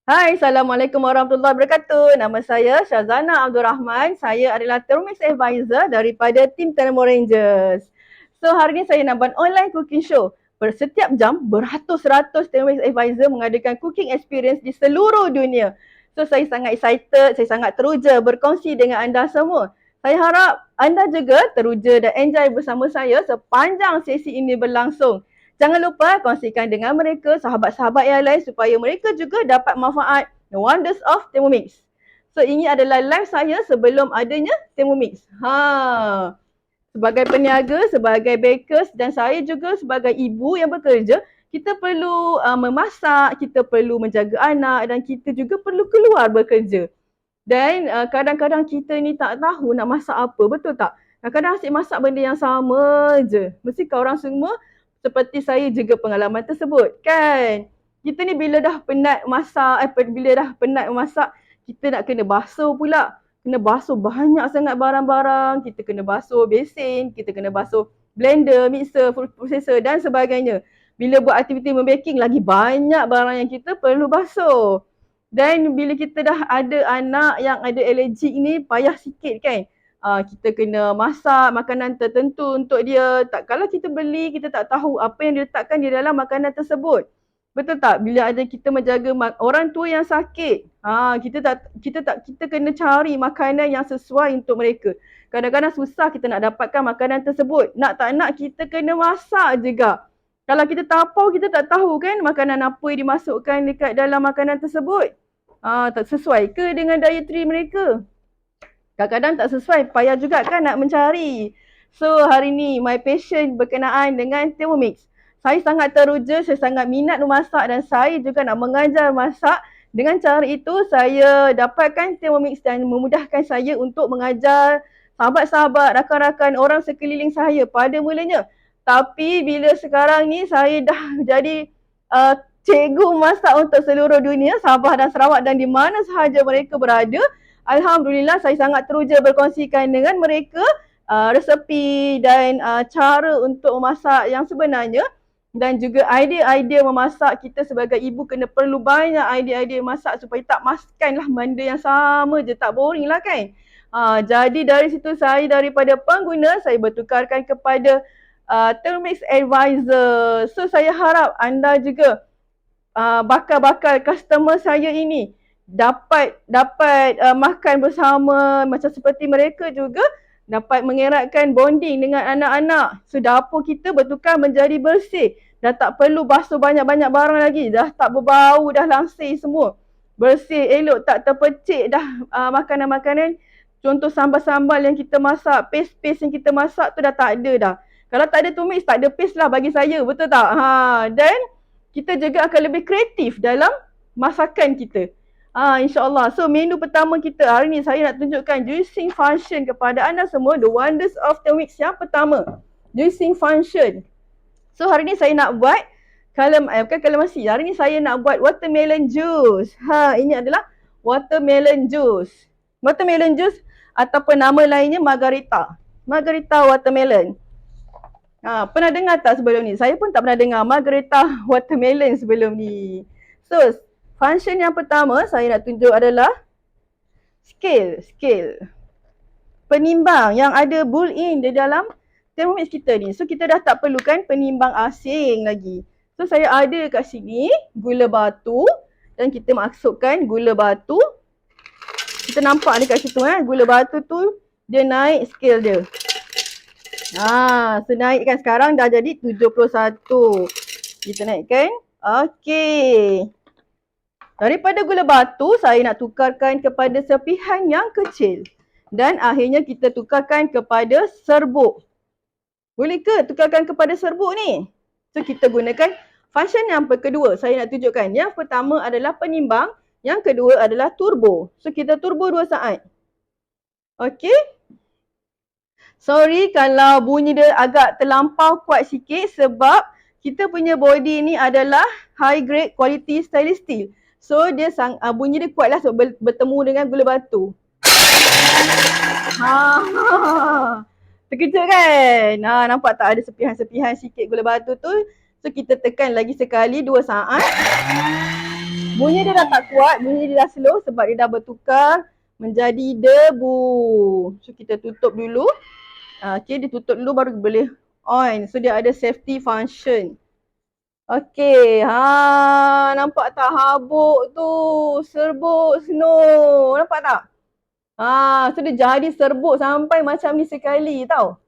Hai, Assalamualaikum warahmatullahi wabarakatuh. Nama saya Syazana Abdul Rahman. Saya adalah Thermomix Advisor daripada tim Thermo Rangers. So, hari ini saya nak buat online cooking show. Setiap jam, beratus-ratus Thermomix Advisor mengadakan cooking experience di seluruh dunia. So, saya sangat excited, saya sangat teruja berkongsi dengan anda semua. Saya harap anda juga teruja dan enjoy bersama saya sepanjang sesi ini berlangsung. Jangan lupa kongsikan dengan mereka, sahabat-sahabat yang lain supaya mereka juga dapat manfaat the wonders of Thermomix. So ini adalah live saya sebelum adanya Thermomix. Sebagai peniaga, sebagai bakers dan saya juga sebagai ibu yang bekerja, kita perlu memasak, kita perlu menjaga anak dan kita juga perlu keluar bekerja. Dan kadang-kadang kita ni tak tahu nak masak apa, betul tak? Kadang-kadang asyik masak benda yang sama je. Mesti korang semua seperti saya juga pengalaman tersebut, kan? Kita ni bila dah penat masak, bila dah penat memasak, kita nak kena basuh pula. Kena basuh banyak sangat barang-barang, kita kena basuh besin, kita kena basuh blender, mixer, food processor dan sebagainya. Bila buat aktiviti membaking, lagi banyak barang yang kita perlu basuh. Dan bila kita dah ada anak yang ada alergik ni, payah sikit kan. Kita kena masak makanan tertentu untuk dia. Kalau kita beli, kita tak tahu apa yang diletakkan di dalam makanan tersebut. Betul tak? Bila ada kita menjaga orang tua yang sakit, kita kena cari makanan yang sesuai untuk mereka. Kadang-kadang susah kita nak dapatkan makanan tersebut. Nak tak nak kita kena masak juga. Kalau kita tapau, kita tak tahu kan makanan apa yang dimasukkan dekat dalam makanan tersebut. Tak sesuai ke dengan dietary mereka? Kadang-kadang tak sesuai, payah juga kan nak mencari. So hari ni my passion berkenaan dengan Thermomix. Saya sangat teruja, saya sangat minat memasak dan saya juga nak mengajar masak. Dengan cara itu saya dapatkan Thermomix dan memudahkan saya untuk mengajar sahabat-sahabat, rakan-rakan, orang sekeliling saya pada mulanya. Tapi bila sekarang ni saya dah jadi cikgu masak untuk seluruh dunia, Sabah dan Sarawak dan di mana sahaja mereka berada. Alhamdulillah saya sangat teruja berkongsikan dengan mereka resepi dan cara untuk memasak yang sebenarnya dan juga idea-idea memasak. Kita sebagai ibu kena perlu banyak idea-idea masak supaya tak makanlah benda yang sama je, tak boring lah kan. Jadi dari situ saya daripada pengguna saya bertukarkan kepada Thermomix Advisor. So saya harap anda juga bakal-bakal customer saya ini dapat makan bersama macam seperti mereka juga dapat mengeratkan bonding dengan anak-anak. So dapur kita bertukar menjadi bersih. Dah tak perlu basuh banyak-banyak barang lagi. Dah tak berbau, dah langsir semua. Bersih, elok, tak terpecik dah makanan-makanan. Contoh sambal-sambal yang kita masak, paste-paste yang kita masak tu dah tak ada dah. Kalau tak ada tumis, tak ada paste lah bagi saya, betul tak? Dan kita juga akan lebih kreatif dalam masakan kita. InsyaAllah. So menu pertama kita hari ni saya nak tunjukkan juicing function kepada anda semua. The wonders of the week yang pertama. Juicing function. So hari ni saya nak buat bukan kalamasi. Hari ni saya nak buat watermelon juice. Ini adalah watermelon juice. Watermelon juice ataupun nama lainnya margarita. Margarita watermelon. Pernah dengar tak sebelum ni? Saya pun tak pernah dengar margarita watermelon sebelum ni. So, function yang pertama saya nak tunjuk adalah scale. Penimbang yang ada built-in di dalam Thermomix kita ni. So, kita dah tak perlukan penimbang asing lagi. So, saya ada kat sini gula batu dan kita masukkan gula batu. Kita nampak dekat situ gula batu tu dia naik scale dia. So naikkan sekarang dah jadi 71. Kita naikkan. Okey. Daripada gula batu, saya nak tukarkan kepada serpihan yang kecil. Dan akhirnya kita tukarkan kepada serbuk. Boleh ke tukarkan kepada serbuk ni? So kita gunakan function yang kedua. Saya nak tunjukkan. Yang pertama adalah penimbang. Yang kedua adalah turbo. So kita turbo 2 saat. Okey. Sorry kalau bunyi dia agak terlampau kuat sikit sebab kita punya body ni adalah high grade quality stainless steel. So dia bunyi dia kuat lah sebab bertemu dengan gula batu. Terkejut kan? Nampak tak ada sepihan-sepihan sikit gula batu tu. So kita tekan lagi sekali 2 saat. Bunyi dia dah tak kuat, bunyi dia dah slow sebab dia dah bertukar menjadi debu. So kita tutup dulu. Okay, ditutup dulu baru boleh on. So dia ada safety function. Okay, nampak tak habuk tu, serbuk snow, nampak tak? So dia jadi serbuk sampai macam ni sekali tau.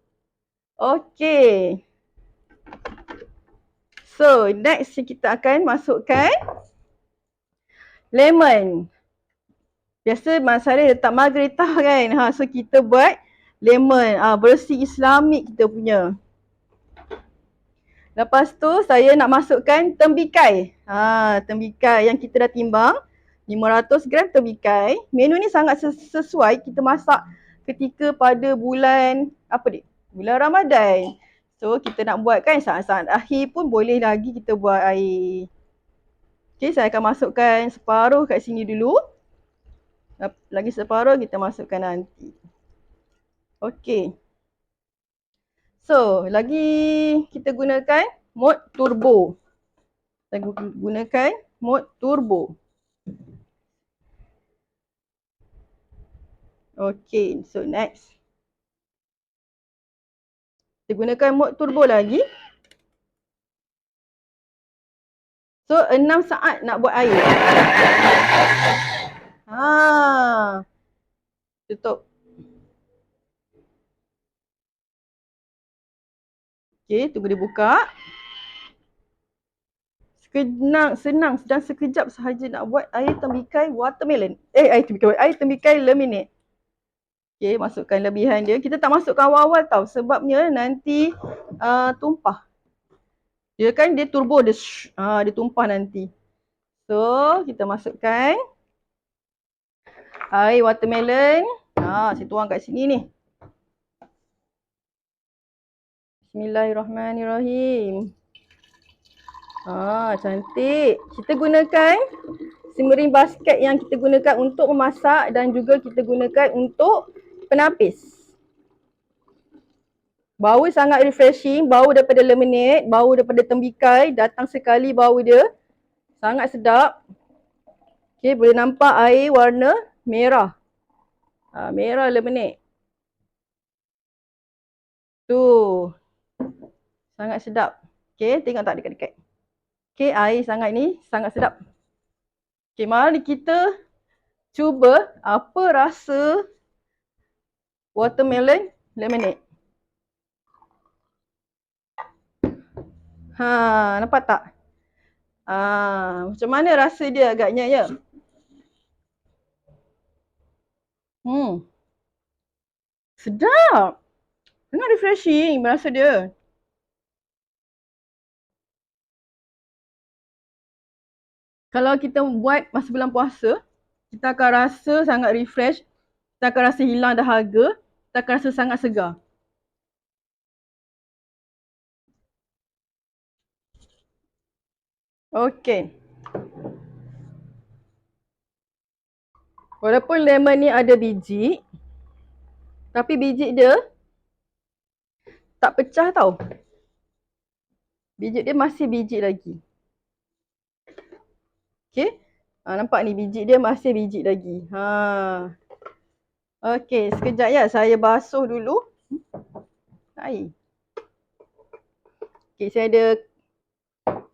Okay. So next kita akan masukkan lemon. Biasa masalah letak margarita kan. So kita buat lemon. Versi Islamik kita punya. Lepas tu saya nak masukkan tembikai. Tembikai yang kita dah timbang. 500 gram tembikai. Menu ni sangat sesuai kita masak ketika pada bulan bulan Ramadan. So kita nak buat kan saat-saat akhir pun boleh lagi kita buat air. Okay, saya akan masukkan separuh kat sini dulu. Lagi separuh kita masukkan nanti. Okay. So, lagi kita gunakan mode turbo. Kita gunakan mode turbo. Okay, so next. Kita gunakan mode turbo lagi. So, 6 saat nak buat air. Tutup. Okay, tunggu dia buka. Senang dan sekejap sahaja nak buat air tembikai watermelon. Air tembikai lemonade. Okay, masukkan lebihan dia. Kita tak masukkan awal-awal tau sebabnya nanti tumpah. Dia kan dia turbo, dia tumpah nanti. So, kita masukkan air watermelon. Saya tuang kat sini ni. Bismillahirrahmanirrahim. Cantik. Kita gunakan simmering basket yang kita gunakan untuk memasak dan juga kita gunakan untuk penapis. Bau sangat refreshing, bau daripada lemonade, bau daripada tembikai, datang sekali bau dia. Sangat sedap. Okay, boleh nampak air warna merah. Merah lemonade. Tu. Sangat sedap. Okay, tengok tak dekat-dekat. Okay, air sangat sedap. Okay, mari kita cuba apa rasa watermelon lemonade. Nampak tak? Macam mana rasa dia agaknya ya? Sedap. Sangat refreshing rasa dia. Kalau kita buat masa bulan puasa, kita akan rasa sangat refresh, kita akan rasa hilang dahaga, kita akan rasa sangat segar. Okey. Walaupun lemon ni ada biji, tapi biji dia tak pecah tau. Biji dia masih biji lagi. Okey. Nampak ni biji dia masih biji lagi. Okey, sekejap ya saya basuh dulu air. Okey, saya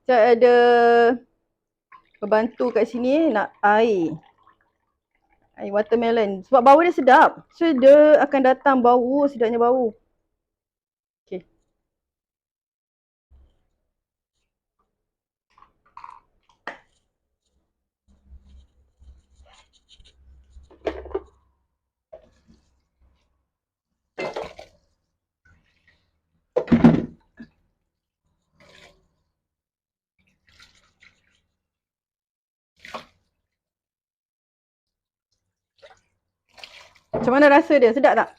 ada pembantu kat sini nak air watermelon. Sebab bau dia sedap. So dia akan datang bau, sedapnya bau. Okey. Macam mana rasa dia? Sedap tak?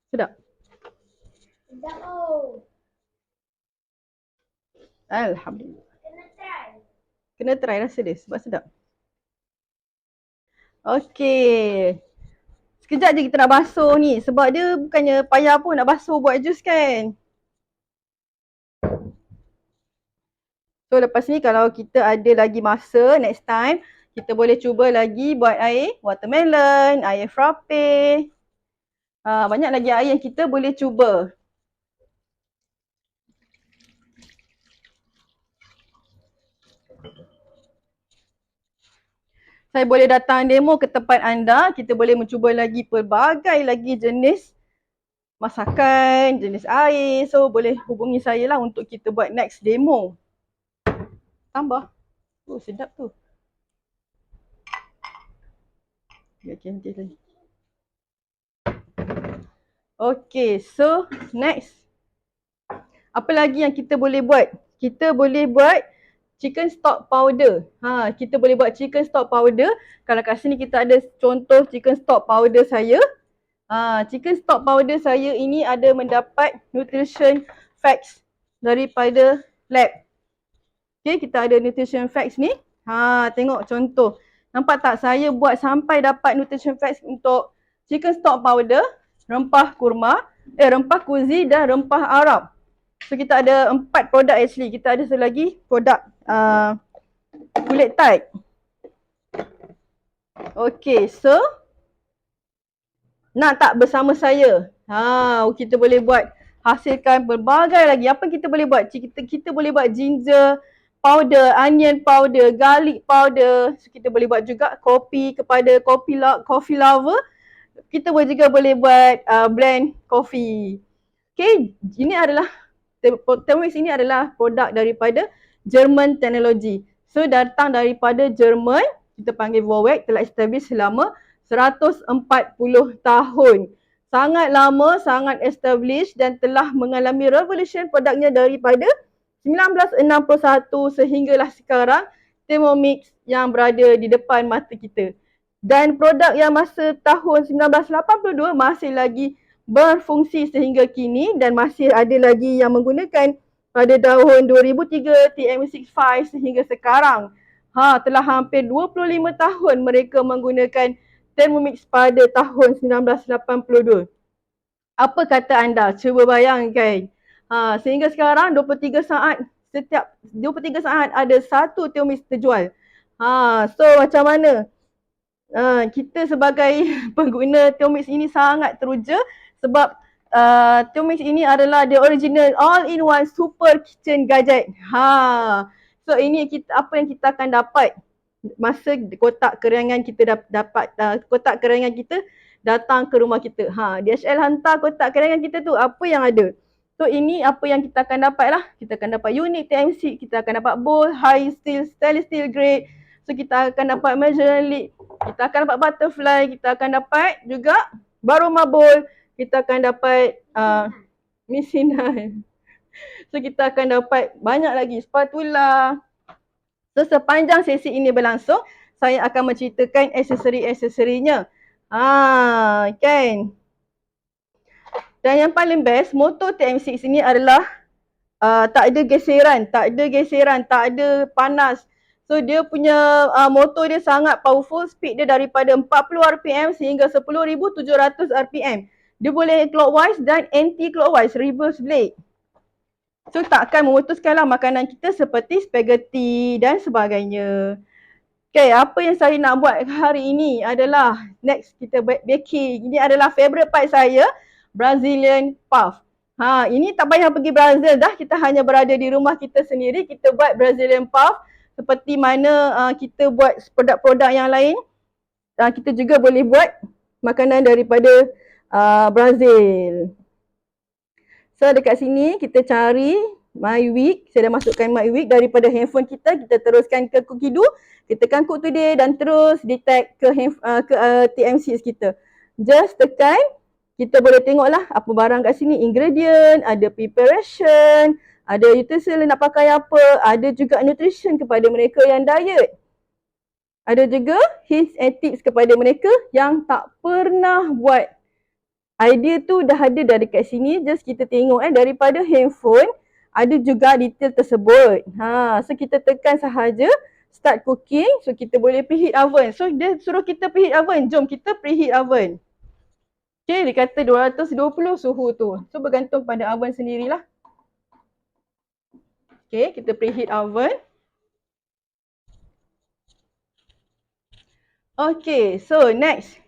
Sedap? Sedap oh. Alhamdulillah. Kena try rasa dia sebab sedap. Okey. Sekejap je kita nak basuh ni sebab dia bukannya payah pun nak basuh buat jus kan. So lepas ni kalau kita ada lagi masa next time, kita boleh cuba lagi buat air watermelon, air frappe. Banyak lagi air yang kita boleh cuba. Saya boleh datang demo ke tempat anda, kita boleh mencuba lagi pelbagai lagi jenis masakan, jenis air. So boleh hubungi saya lah untuk kita buat next demo. Tambah. Oh sedap tu. Nanti lagi. Okay, so next. Apa lagi yang kita boleh buat? Kita boleh buat chicken stock powder. Kita boleh buat chicken stock powder. Kalau kat sini kita ada contoh chicken stock powder saya. Chicken stock powder saya ini ada mendapat nutrition facts daripada lab. Okay, kita ada nutrition facts ni. Tengok contoh. Nampak tak saya buat sampai dapat nutrition facts untuk chicken stock powder, rempah kurma, rempah kuzi dan rempah Arab. So kita ada 4 produk actually. Kita ada satu lagi produk kulit tight. Okay, so nak tak bersama saya? Kita boleh buat hasilkan berbagai lagi. Apa kita boleh buat? Kita boleh buat ginger powder, onion powder, garlic powder. So kita boleh buat juga kopi kepada coffee lover. Kita juga boleh buat blend coffee. Okay, ini adalah Thermomix ini adalah produk daripada German Technology. So datang daripada Jerman, kita panggil Vorwerk, telah establish selama 140 tahun. Sangat lama, sangat established dan telah mengalami revolution produknya daripada 1961 sehinggalah sekarang Thermomix yang berada di depan mata kita. Dan produk yang masa tahun 1982 masih lagi berfungsi sehingga kini dan masih ada lagi yang menggunakan pada tahun 2003 TM65 sehingga sekarang. Telah hampir 25 tahun mereka menggunakan Thermomix pada tahun 1982. Apa kata anda? Cuba bayangkan. Sehingga sekarang 23 saat ada satu Thermomix terjual. So macam mana? Kita sebagai pengguna Thermomix ini sangat teruja sebab Thermomix ini adalah the original all-in-one super kitchen gadget. So ini apa yang kita akan dapat masa kotak keringan kita dapat kotak keringan kita datang ke rumah kita. DHL hantar kotak keringan kita tu, apa yang ada? So ini apa yang kita akan dapat lah. Kita akan dapat unit TMC, kita akan dapat bowl, high steel, stainless steel grade. So kita akan dapat measuring lid, kita akan dapat butterfly, kita akan dapat juga baroma bowl, kita akan dapat misinan. So kita akan dapat banyak lagi spatula. So sepanjang sesi ini berlangsung, saya akan menceritakan aksesori-aksesorinya. Kan? Dan yang paling best, motor TM6 ini adalah tak ada geseran, tak ada panas. So dia punya motor dia sangat powerful, speed dia daripada 40 RPM sehingga 10,700 RPM. Dia boleh clockwise dan anti-clockwise, reverse blade. So takkan memutuskanlah makanan kita seperti spaghetti dan sebagainya. Okay, apa yang saya nak buat hari ini adalah next kita baking. Ini adalah favourite part saya, Brazilian puff. Ini tak payah pergi Brazil dah, kita hanya berada di rumah kita sendiri, kita buat Brazilian puff. Seperti mana kita buat produk-produk yang lain, kita juga boleh buat makanan daripada Brazil. So dekat sini kita cari MyWeek. Saya dah masukkan MyWeek daripada handphone kita. Kita teruskan ke Cookido. Kita tekan Cook Today dan terus detect ke TM6 kita. Just tekan. Kita boleh tengoklah apa barang kat sini. Ingredient, ada preparation, ada utensil nak pakai apa. Ada juga nutrition kepada mereka yang diet. Ada juga hints and tips kepada mereka yang tak pernah buat. Idea tu dah ada dari kat sini, just kita tengok daripada handphone ada juga detail tersebut. So kita tekan sahaja start cooking, so kita boleh preheat oven. So dia suruh kita preheat oven, jom kita preheat oven. Okay, dia kata 220 suhu tu. So bergantung pada oven sendirilah. Okay, kita preheat oven. Okay, so next.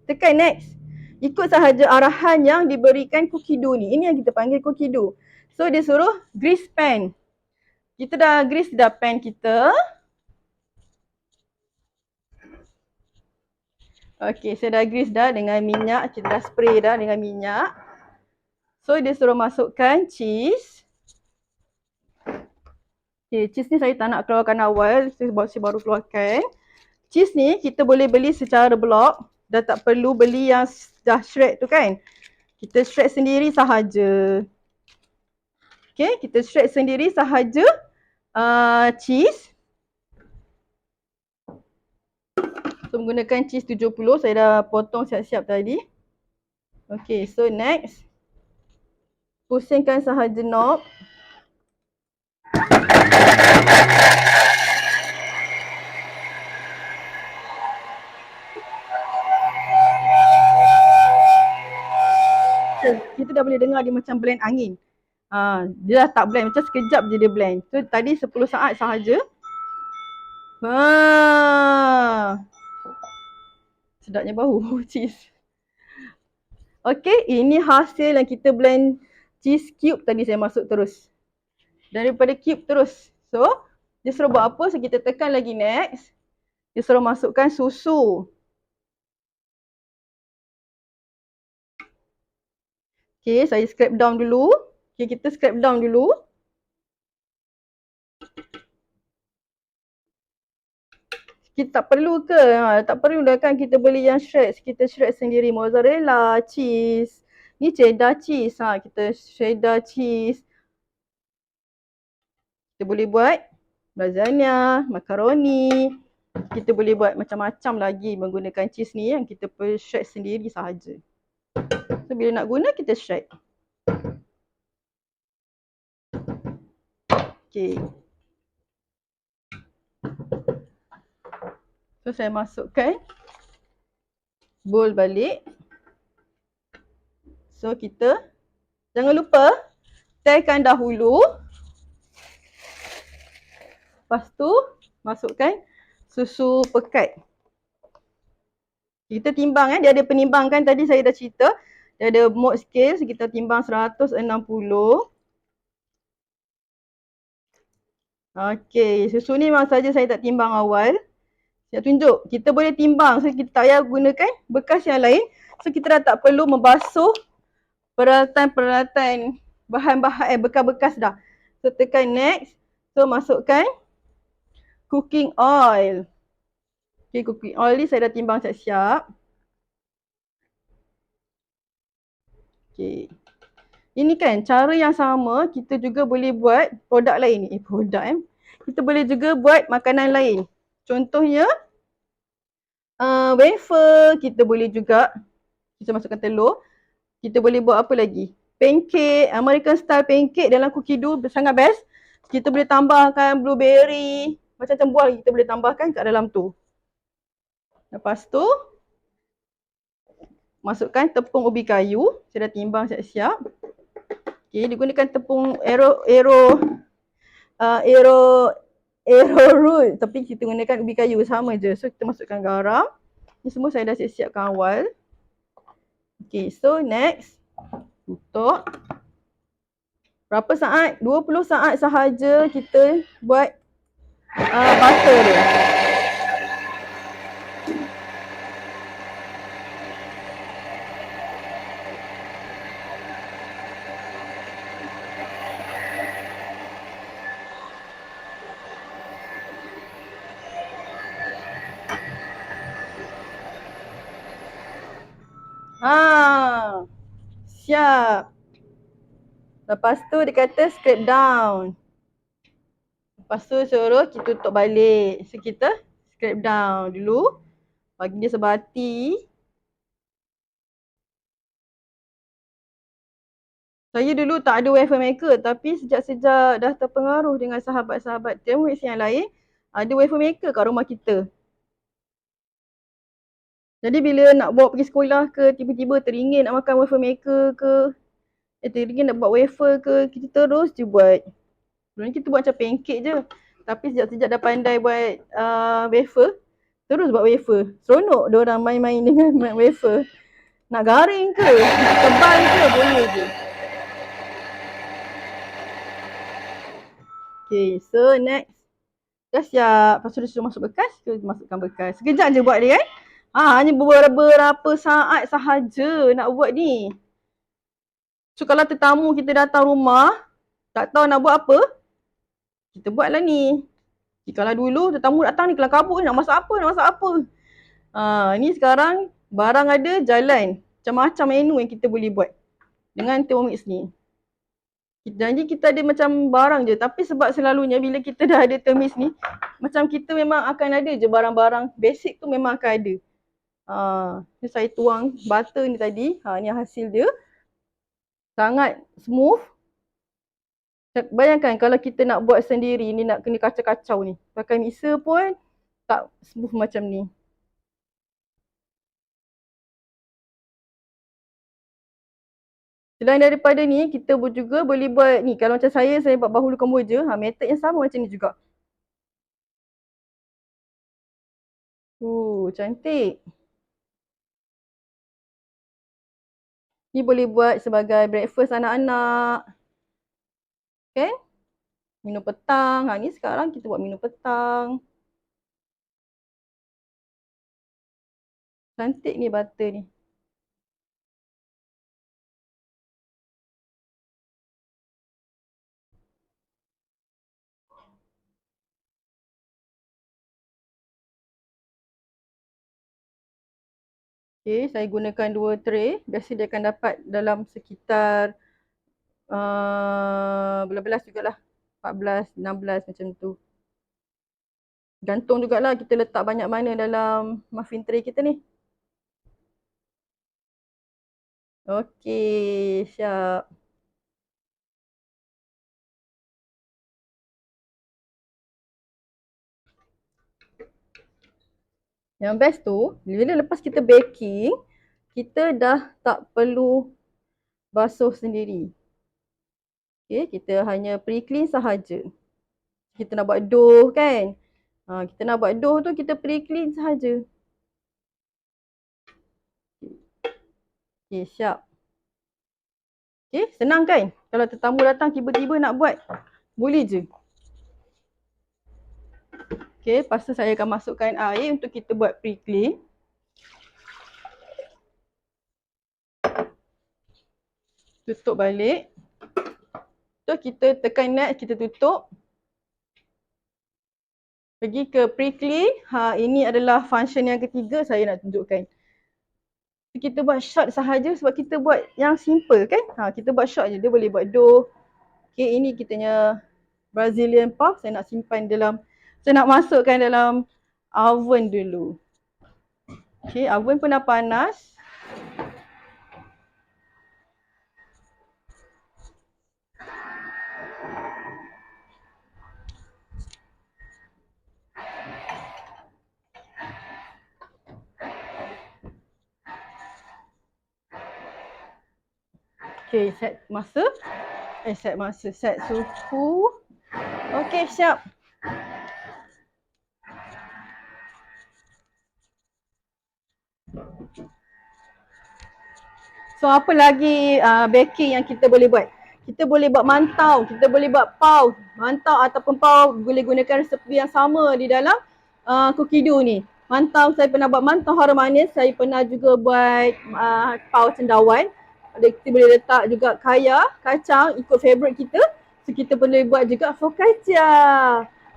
Tekan next. Ikut sahaja arahan yang diberikan cookie dough ni. Ini yang kita panggil cookie dough. So dia suruh grease pan. Kita dah grease dah pan kita. Okay, saya dah grease dah dengan minyak. Kita dah spray dah dengan minyak. So dia suruh masukkan cheese. Okay, cheese ni saya tak nak keluarkan awal. Saya baru keluarkan. Cheese ni kita boleh beli secara blok. Dah tak perlu beli yang dah shred tu kan. Kita shred sendiri sahaja. Okay, kita shred sendiri sahaja cheese. So menggunakan cheese 70. Saya dah potong siap-siap tadi. Okay, so next. Pusingkan sahaja knob. So, kita dah boleh dengar dia macam blend angin. Dia dah tak blend, macam sekejap je dia blend. So tadi 10 saat sahaja. Sedapnya bau cheese. Okay, ini hasil yang kita blend cheese cube tadi saya masuk terus. Daripada cube terus. So, dia suruh buat apa? So, kita tekan lagi next. Dia suruh masukkan susu. Okay, saya scrape down dulu. Okay, kita scrape down dulu. Kita tak perlu ke? Tak perlu dah kan kita beli yang shred. Kita shred sendiri mozzarella, cheese. Ni cheddar cheese. Kita cheddar cheese. Kita boleh buat lasagna, makaroni. Kita boleh buat macam-macam lagi menggunakan cheese ni yang kita perlu shred sendiri sahaja. So bila nak guna kita shred. Okay. So saya masukkan bowl balik. So kita jangan lupa tekan dahulu. Lepas tu masukkan susu pekat. Kita timbang dia ada penimbang kan tadi saya dah cerita. Dia ada mode scale, so kita timbang 160. Okey, susu ni memang saja saya tak timbang awal. Saya tunjuk, kita boleh timbang. So kita tak payah gunakan bekas yang lain. So kita dah tak perlu membasuh peralatan-peralatan bahan-bahan bekas-bekas dah. So tekan next. So masukkan cooking oil. Okay, cooking oil ni saya dah timbang siap-siap. Okay. Ini kan cara yang sama kita juga boleh buat produk lain ni. Kita boleh juga buat makanan lain. Contohnya wafer, kita boleh juga kita masukkan telur. Kita boleh buat apa lagi? Pancake, American style pancake dalam cookie dough sangat best. Kita boleh tambahkan blueberry, macam-macam buah kita boleh tambahkan kat dalam tu. Lepas tu masukkan tepung ubi kayu. Saya dah timbang siap-siap. Okay, digunakan tepung arrowroot, tapi kita gunakan ubi kayu sama je. So kita masukkan garam. Ni semua saya dah siap-siapkan awal. Okay, so next tutup. Berapa saat? 20 saat sahaja kita buat butter dia. Siap. Lepas tu dia kata scrape down. Lepas tu suruh kita tutup balik. So kita scrape down dulu. Bagi dia sebati. Saya dulu tak ada wafer maker, tapi sejak-sejak dah terpengaruh dengan sahabat-sahabat Thermomix yang lain, ada wafer maker kat rumah kita. Jadi bila nak bawa pergi sekolah ke, tiba-tiba teringin nak makan wafer maker ke, teringin nak buat wafer ke, kita terus je buat. Sebelum ni kita buat macam pancake je. Tapi sejak-sejak dah pandai buat wafer, Terus buat wafer. Seronok diorang main-main dengan wafer. Nak garing ke, nak tebal ke, boleh je. Okay, so next. Dah siap. Lepas tu dia suruh masuk bekas, kita masukkan bekas. Sekejap je buat dia kan. Hanya beberapa saat sahaja nak buat ni. So kalau tetamu kita datang rumah, tak tahu nak buat apa, kita buatlah ni. Kalau dulu tetamu datang ni kelam kabut ni, nak masak apa. Ni sekarang barang ada, jalan. Macam-macam menu yang kita boleh buat dengan Thermomix ni. Janji kita ada macam barang je, tapi sebab selalunya bila kita dah ada Thermomix ni, macam kita memang akan ada je barang-barang basic tu memang akan ada. Ni saya tuang butter ni tadi. Ni hasil dia. Sangat smooth. Bayangkan kalau kita nak buat sendiri ni, nak kena kacau-kacau ni. Pakai mixer pun tak smooth macam ni. Selain daripada ni, kita juga boleh buat ni. Kalau macam saya buat bahulu kemboja. Method yang sama macam ni juga. Cantik. Ni boleh buat sebagai breakfast anak-anak. Okay? Minum petang. Ni sekarang kita buat minum petang. Cantik ni butter ni. Okay, saya gunakan 2 tray. Biasa dia akan dapat dalam sekitar belas-belas jugalah. 14, 16 macam tu. Gantung jugalah kita letak banyak mana dalam muffin tray kita ni. Okey, siap. Yang best tu, bila lepas kita baking, kita dah tak perlu basuh sendiri. Okay, kita hanya pre-clean sahaja. Kita nak buat dough kan. Kita nak buat dough tu kita pre-clean sahaja. Okay, siap. Okay, senang kan? Kalau tetamu datang tiba-tiba nak buat, boleh je. Okay, lepas tu saya akan masukkan air untuk kita buat pre-clean. Tutup balik. So, kita tekan next, kita tutup. Pergi ke pre-clean. Ini adalah function yang ketiga saya nak tunjukkan. Kita buat shot sahaja sebab kita buat yang simple kan. Kita buat shot je, dia boleh buat dough. Okay, ini kitanya Brazilian puff. Saya nak simpan dalam, saya nak masukkan dalam oven dulu. Okay, oven pun dah panas. Okay, set suhu. Okay, siap. So, apa lagi baking yang kita boleh buat? Kita boleh buat mantau, kita boleh buat pau. Mantau ataupun pau boleh gunakan resepi yang sama di dalam cookie dough ni. Mantau, saya pernah buat mantau harum manis. Saya pernah juga buat pau cendawan. Kita boleh letak juga kaya, kacang ikut favourite kita. So, kita boleh buat juga focaccia.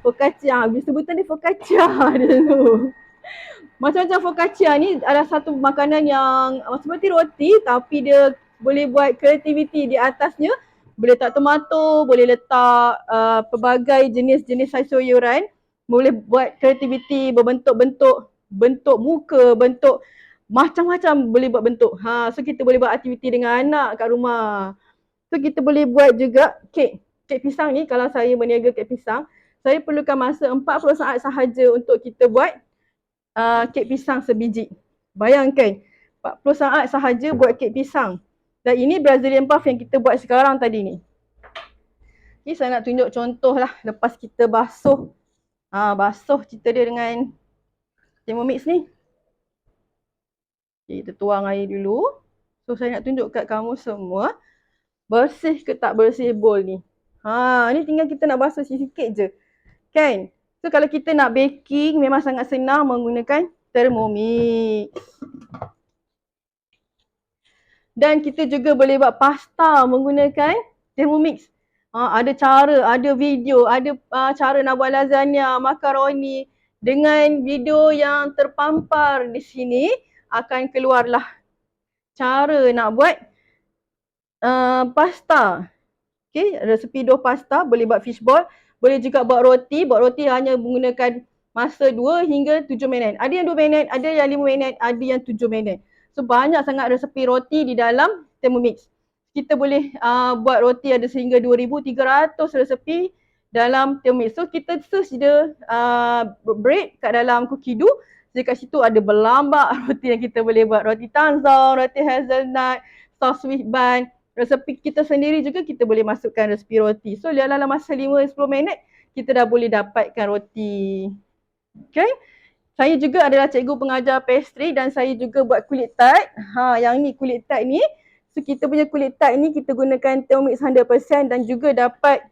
Focaccia, sebutan dia focaccia dulu. Macam-macam focaccia ni adalah satu makanan yang seperti roti tapi dia boleh buat kreativiti di atasnya. Boleh letak tomato, boleh letak pelbagai jenis-jenis sayur-sayuran. Boleh buat kreativiti berbentuk-bentuk, bentuk muka, bentuk macam-macam boleh buat bentuk. So kita boleh buat aktiviti dengan anak kat rumah. So kita boleh buat juga kek. Kek pisang ni kalau saya berniaga kek pisang, saya perlukan masa 40 saat sahaja untuk kita buat kek pisang sebiji. Bayangkan 40 saat sahaja buat kek pisang. Dan ini Brazilian puff yang kita buat sekarang tadi ni. Okay, saya nak tunjuk contoh lah lepas kita basuh. Basuh kita dia dengan Thermomix ni. Okay, kita tuang air dulu. So saya nak tunjuk kat kamu semua bersih ke tak bersih bowl ni. Ni tinggal kita nak basuh sikit je. Kan? So kalau kita nak baking memang sangat senang menggunakan Thermomix. Dan kita juga boleh buat pasta menggunakan Thermomix. Ada cara, ada video, ada cara nak buat lasagna, makaroni. Dengan video yang terpampar di sini akan keluarlah cara nak buat pasta. Okay, resepi dough pasta, boleh buat fishball, boleh juga buat roti. Buat roti hanya menggunakan masa 2 hingga 7 minit. Ada yang 2 minit, ada yang 5 minit, ada yang 7 minit. So banyak sangat resepi roti di dalam Thermomix. Kita boleh buat roti ada sehingga 2,300 resepi dalam Thermomix. So kita search je bread kat dalam Cookido. Dekat situ ada berlambak roti yang kita boleh buat. Roti tanzong, roti hazelnut, sauce sweet bun. Resepi kita sendiri juga kita boleh masukkan resepi roti. So dalam masa 5-10 minit kita dah boleh dapatkan roti. Okay. Saya juga adalah cikgu pengajar pastry dan saya juga buat kulit tart. Yang ni kulit tart ni. So kita punya kulit tart ni kita gunakan Thermomix 100% dan juga dapat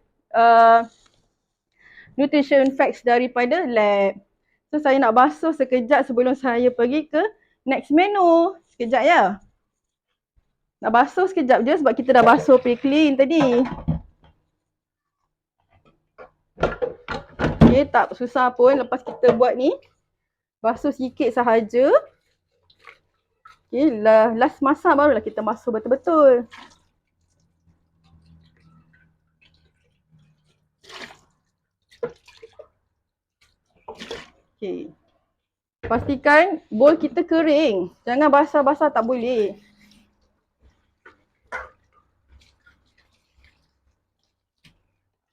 nutrition facts daripada lab. So saya nak basuh sekejap sebelum saya pergi ke next menu. Sekejap ya. Nak basuh sekejap je sebab kita dah basuh pre-clean tadi. Okay, tak susah pun lepas kita buat ni. Basuh sikit sahaja. Okay, last masak barulah kita basuh betul-betul. Okay. Pastikan bowl kita kering. Jangan basah-basah, tak boleh.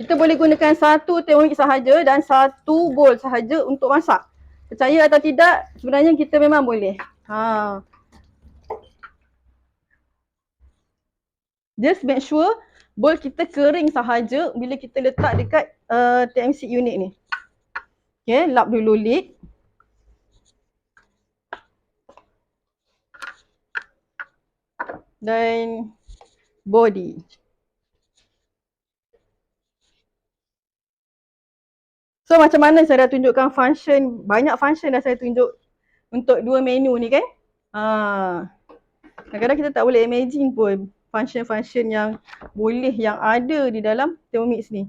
Kita boleh gunakan satu Thermomix sahaja dan satu bowl sahaja untuk masak. Percaya atau tidak, sebenarnya kita memang boleh. Just make sure bowl kita kering sahaja bila kita letak dekat TMC unit ni. Okay, lap dulu lid. Dan body. So macam mana saya dah tunjukkan function, banyak function dah saya tunjuk untuk dua menu ni kan. Kadang-kadang kita tak boleh imagine pun function-function yang boleh yang ada di dalam Thermomix ni.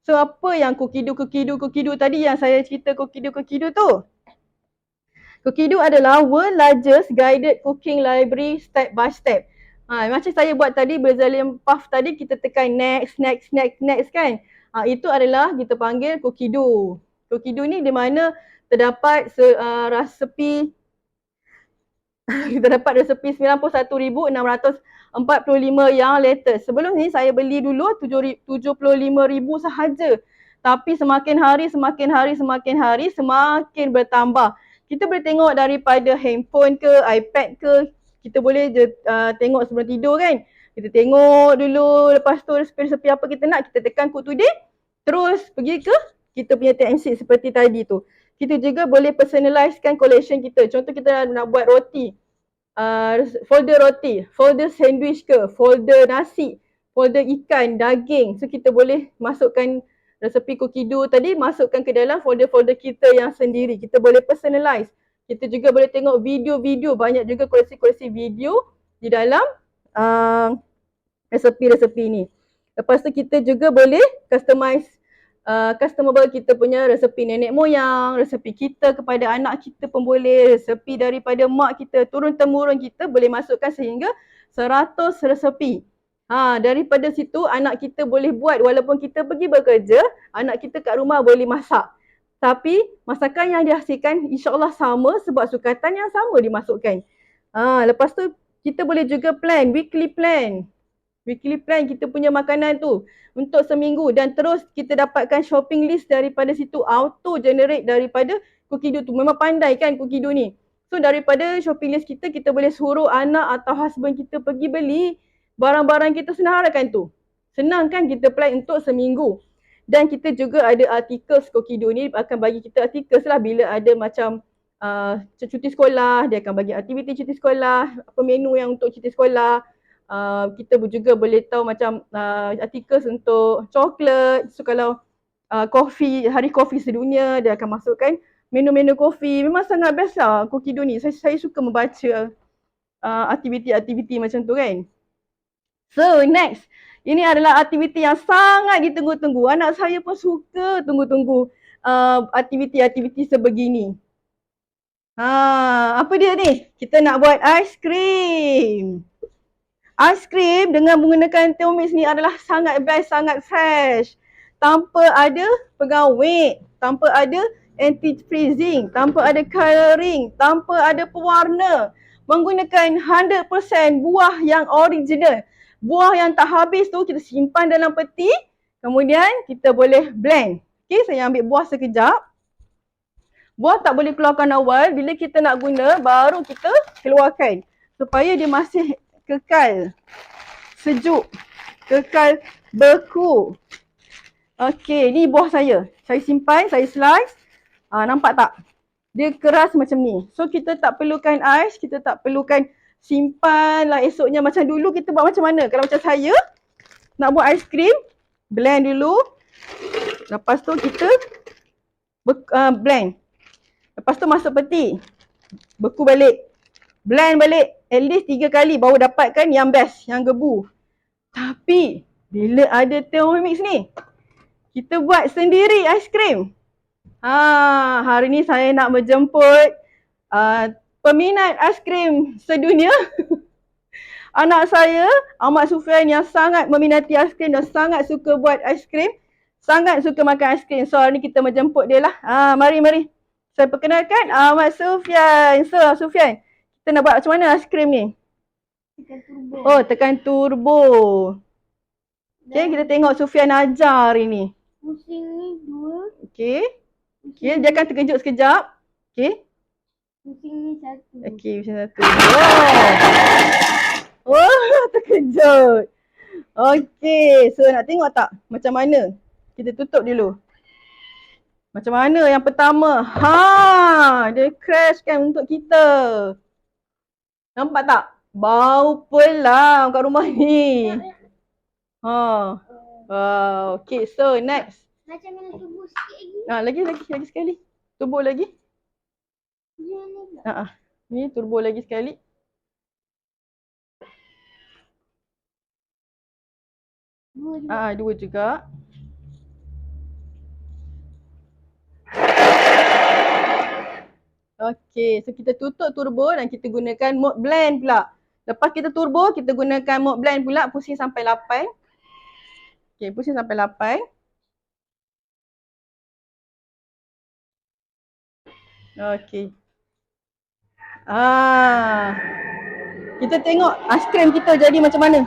So apa yang Cookido tadi yang saya cerita Cookido tu? Cookido adalah world largest guided cooking library step by step. Macam saya buat tadi Brazilian puff tadi, kita tekan next kan. Itu adalah kita panggil Cookido. Cookido ni di mana terdapat resepi kita dapat resepi 91,645 yang latest. Sebelum ni saya beli dulu 75,000 sahaja. Tapi semakin hari semakin bertambah. Kita boleh tengok daripada handphone ke, iPad ke, kita boleh je tengok sebelum tidur kan. Kita tengok dulu, lepas tu resepi apa kita nak, kita tekan cook today. Terus pergi ke kita punya TMC seperti tadi tu. Kita juga boleh personalizekan collection kita. Contoh kita nak buat roti, folder roti, folder sandwich ke, folder nasi, folder ikan, daging. So kita boleh masukkan resepi Cookido tadi, masukkan ke dalam folder-folder kita yang sendiri. Kita boleh personalize. Kita juga boleh tengok video-video, banyak juga koleksi-koleksi video di dalam resepi-resepi ni. Lepas tu kita juga boleh customize customable kita punya resepi nenek moyang, resepi kita kepada anak kita pun boleh, resepi daripada mak kita, turun-temurun kita boleh masukkan sehingga 100 resepi. Daripada situ anak kita boleh buat, walaupun kita pergi bekerja, anak kita kat rumah boleh masak. Tapi masakan yang dihasilkan insya-Allah sama sebab sukatan yang sama dimasukkan. Lepas tu kita boleh juga plan, weekly plan kita punya makanan tu untuk seminggu dan terus kita dapatkan shopping list daripada situ, auto generate daripada Cookido tu. Memang pandai kan Cookido ni. So daripada shopping list kita, kita boleh suruh anak atau husband kita pergi beli barang-barang kita senaraikan tu. Senang kan kita plan untuk seminggu. Dan kita juga ada artikel Cookido ni akan bagi kita artikel lah bila ada macam cuti sekolah, dia akan bagi aktiviti cuti sekolah, apa menu yang untuk cuti sekolah. Kita juga boleh tahu macam artikel untuk coklat. So kalau kopi, hari kopi sedunia, dia akan masukkan menu-menu kopi. Memang sangat best lah Cookido ni. Saya suka membaca aktiviti-aktiviti macam tu kan. So next, ini adalah aktiviti yang sangat ditunggu-tunggu. Anak saya pun suka tunggu-tunggu aktiviti-aktiviti sebegini. Apa dia ni? Kita nak buat aiskrim. Aiskrim dengan menggunakan Thermomix ni adalah sangat best, sangat fresh. Tanpa ada pengawet, tanpa ada anti-freezing, tanpa ada colouring, tanpa ada pewarna. Menggunakan 100% buah yang original. Buah yang tak habis tu kita simpan dalam peti, kemudian kita boleh blend. Okay, saya ambil buah sekejap. Buah tak boleh keluarkan awal, bila kita nak guna baru kita keluarkan. Supaya dia masih kekal sejuk, kekal beku. Okey, ni buah saya. Saya simpan, saya slice. Nampak tak? Dia keras macam ni. So kita tak perlukan ais, kita tak perlukan simpan lah esoknya. Macam dulu kita buat macam mana? Kalau macam saya nak buat aiskrim, blend dulu. Lepas tu kita blend. Lepas tu masuk peti. Beku balik. Blend balik. At least 3 kali baru dapatkan yang best, yang gebu. Tapi bila ada Thermomix ni, kita buat sendiri aiskrim. Hari ni saya nak menjemput peminat aiskrim sedunia. Anak saya, Ahmad Sufian, yang sangat meminati aiskrim dan sangat suka buat aiskrim. Sangat suka makan aiskrim. So hari ni kita menjemput dia lah. Mari. Saya perkenalkan Ahmad Sufian. So Sufian, kita nak buat macam mana aiskrim ni? Tekan turbo. Oh, tekan turbo. Okay, kita tengok Sufian ajar hari ni. Pusing ni 2. Okay, dia akan terkejut sekejap. Okay. Pusing ni 1. Okay, macam satu. Wow, terkejut. Okay, so nak tengok tak macam mana? Kita tutup dulu. Macam mana yang pertama? Dia crash kan untuk kita. Nampak tak? Bau pelam kat rumah ni. Wow, okay, so next. Macam kena tunggu sikit lagi. Lagi sekali. Turbo lagi. Dia ni pula. Ni turbo lagi sekali. Dua juga. Okay, so kita tutup turbo dan kita gunakan mode blend pula. Lepas kita turbo, kita gunakan mode blend pula, pusing sampai 8. Okay, pusing sampai 8. Okay. Kita tengok aiskrim kita jadi macam mana.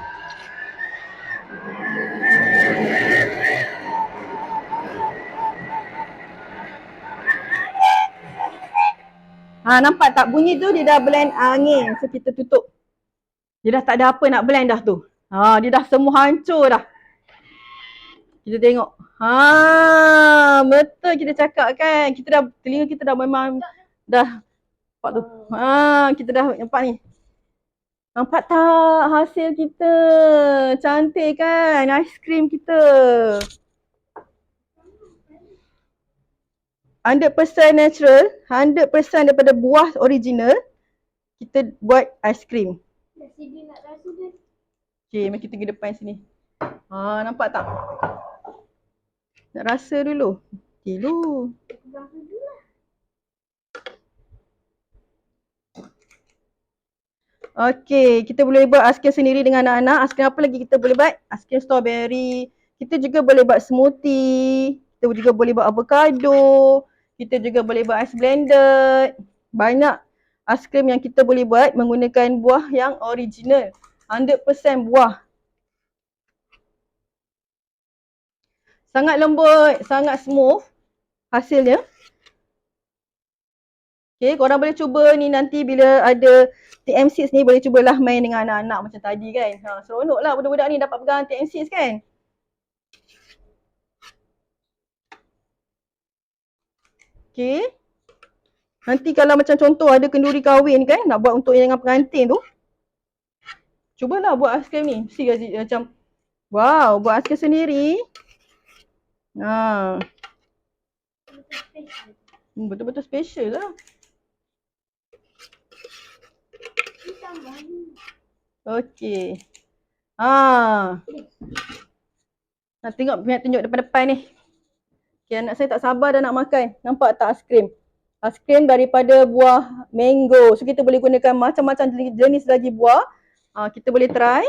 Nampak tak bunyi tu dia dah blend angin. So kita tutup. Dia dah tak ada apa nak blend dah tu. Dia dah semua hancur dah. Kita tengok. Betul kita cakap kan. Telinga kita dah memang dah nampak tu. Kita dah nampak ni. Nampak tak hasil kita? Cantik kan aiskrim kita. 100% natural, 100% daripada buah original. Kita buat aiskrim. Nasi dia nak rasa dia. Okay, mari kita pergi depan sini. Nampak tak? Nak rasa dulu. Okay dulu. Pegang dulu lah. Okay, kita boleh buat aiskrim sendiri dengan anak-anak. Aiskrim apa lagi kita boleh buat? Aiskrim strawberry. Kita juga boleh buat smoothie. Kita juga boleh buat avocado. Kita juga boleh buat ais blended. Banyak aiskrim yang kita boleh buat menggunakan buah yang original. 100% buah. Sangat lembut, sangat smooth hasilnya. Okay, korang boleh cuba ni nanti bila ada TM6 ni, boleh cubalah main dengan anak-anak macam tadi kan. Seronok lah budak-budak ni dapat pegang TM6 kan. Okay. Nanti kalau macam contoh ada kenduri kahwin kan, nak buat untuk yang dengan pengantin tu, cubalah buat aiskrim ni. Mesti macam, wow, buat aiskrim sendiri. Betul-betul special lah. Okey. Nak tengok, nak tunjuk depan-depan ni. Okay, anak saya tak sabar dah nak makan. Nampak tak aiskrim? Aiskrim daripada buah mango. So kita boleh gunakan macam-macam jenis lagi buah. Kita boleh try.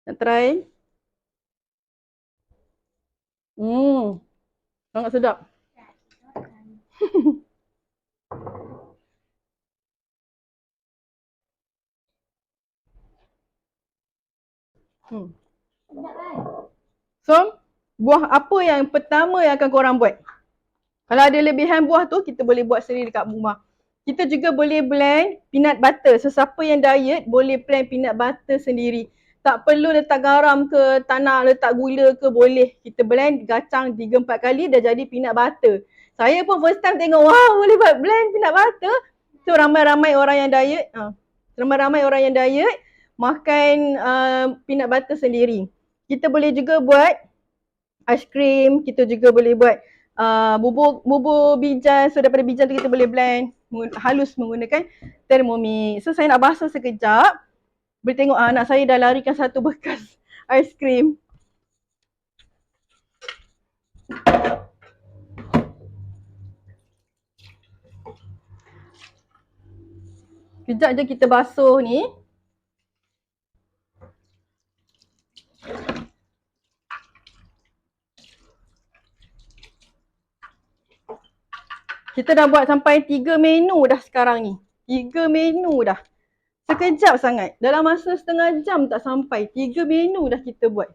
Nak try. Sangat sedap. So, buah apa yang pertama yang akan korang buat? Kalau ada lebihan buah tu, kita boleh buat sendiri dekat rumah. Kita juga boleh blend peanut butter. So, siapa yang diet boleh blend peanut butter sendiri. Tak perlu letak garam ke, tak nak letak gula ke, boleh. Kita blend kacang 3-4 kali dah jadi peanut butter. Saya pun first time tengok, wow, boleh buat blend peanut butter. So, ramai-ramai orang yang diet, makan peanut butter sendiri. Kita boleh juga buat aiskrim, kita juga boleh buat bubur bijan. So daripada bijan tu kita boleh blend halus menggunakan Thermomix. So saya nak basuh sekejap. Boleh tengok anak saya dah larikan satu bekas aiskrim. Kejap je kita basuh ni. Kita dah buat sampai 3 menu dah sekarang ni. 3 menu dah. Sekejap sangat. Dalam masa setengah jam tak sampai. 3 menu dah kita buat.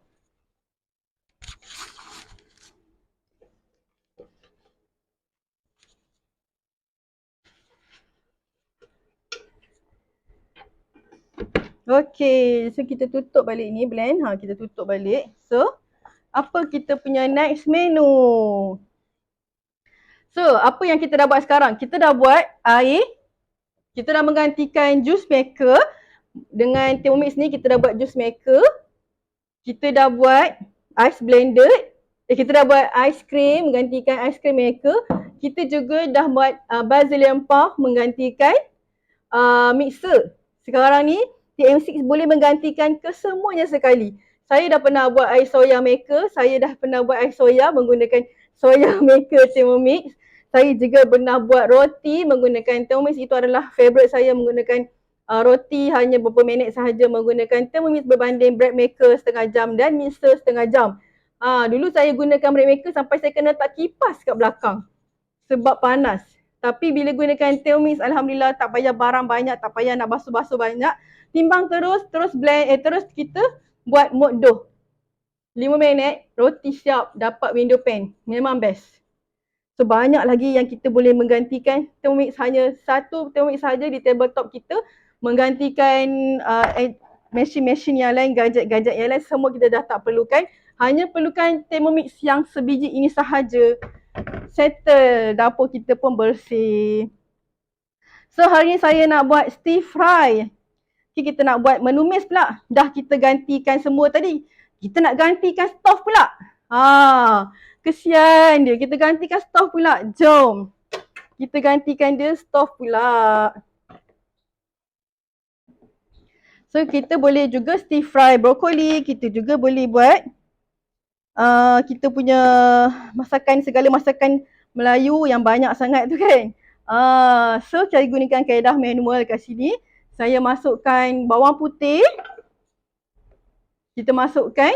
Okay, so kita tutup balik ni blend. Kita tutup balik. So, apa kita punya next menu? So, apa yang kita dah buat sekarang? Kita dah buat air. Kita dah menggantikan juice maker. Dengan Thermomix ni kita dah buat juice maker. Kita dah buat ice blender. Kita dah buat ice cream menggantikan ice cream maker. Kita juga dah buat Brazilian puff menggantikan mixer. Sekarang ni TM6 boleh menggantikan kesemuanya sekali. Saya dah pernah buat air soya maker. Saya dah pernah buat air soya menggunakan soya maker Thermomix. Saya juga pernah buat roti menggunakan Thermomix. Itu adalah favourite saya menggunakan roti hanya beberapa minit sahaja menggunakan Thermomix berbanding bread maker setengah jam dan mixer setengah jam. Dulu saya gunakan bread maker sampai saya kena letak kipas kat belakang sebab panas. Tapi bila gunakan Thermomix, alhamdulillah tak payah barang banyak, tak payah nak basuh-basuh banyak. Timbang terus blend, terus kita buat mode dough. 5 minit, roti siap, dapat window pan. Memang best. So banyak lagi yang kita boleh menggantikan. Thermomix hanya satu Thermomix saja di tabletop kita. Menggantikan mesin-mesin yang lain, gadget-gadget yang lain, semua kita dah tak perlukan. Hanya perlukan Thermomix yang sebiji ini sahaja. Settle, dapur kita pun bersih. So hari ni saya nak buat stir fry. Okay, kita nak buat menumis pula. Dah kita gantikan semua tadi. Kita nak gantikan stove pula. Kesian dia. Kita gantikan stove pula. Jom. Kita gantikan dia stove pula. So kita boleh juga stir fry brokoli. Kita juga boleh buat kita punya masakan, segala masakan Melayu yang banyak sangat tu kan. So saya gunakan kaedah manual kat sini. Saya masukkan bawang putih. Kita masukkan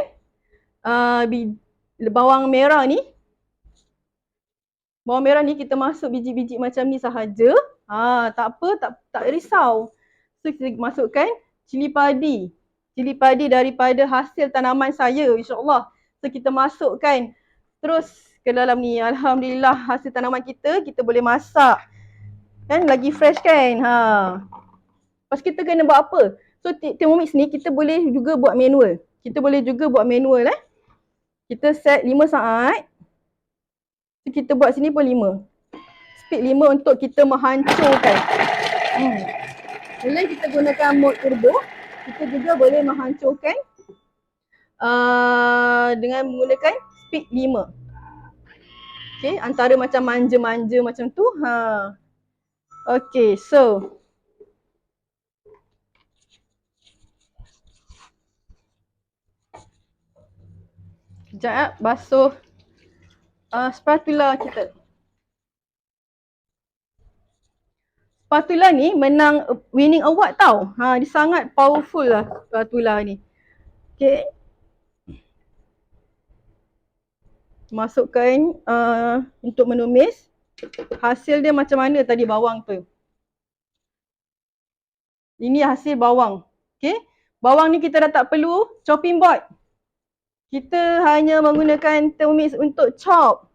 bawang merah ni. Bawang merah ni kita masuk biji-biji macam ni sahaja. Tak apa, tak risau. So kita masukkan cili padi. Cili padi daripada hasil tanaman saya, insya-Allah. So kita masukkan terus ke dalam ni. Alhamdulillah hasil tanaman kita boleh masak. Kan lagi fresh kan? Lepas kita kena buat apa? So Thermomix ni kita boleh juga buat manual. Kita set 5 saat. So kita buat sini pun 5. speed 5 untuk kita menghancurkan. Bila kita gunakan mode turbo, kita juga boleh menghancurkan dengan menggunakan speed 5. Okay, antara macam manja-manja macam tu. Okay, so sekejap basuh spatula kita. Spatula ni menang winning award tau. Dia sangat powerful lah spatula ni. Okay. Masukkan untuk menumis. Hasil dia macam mana tadi bawang tu. Ini hasil bawang. Okay. Bawang ni kita dah tak perlu chopping board. Kita hanya menggunakan Thermomix untuk chop.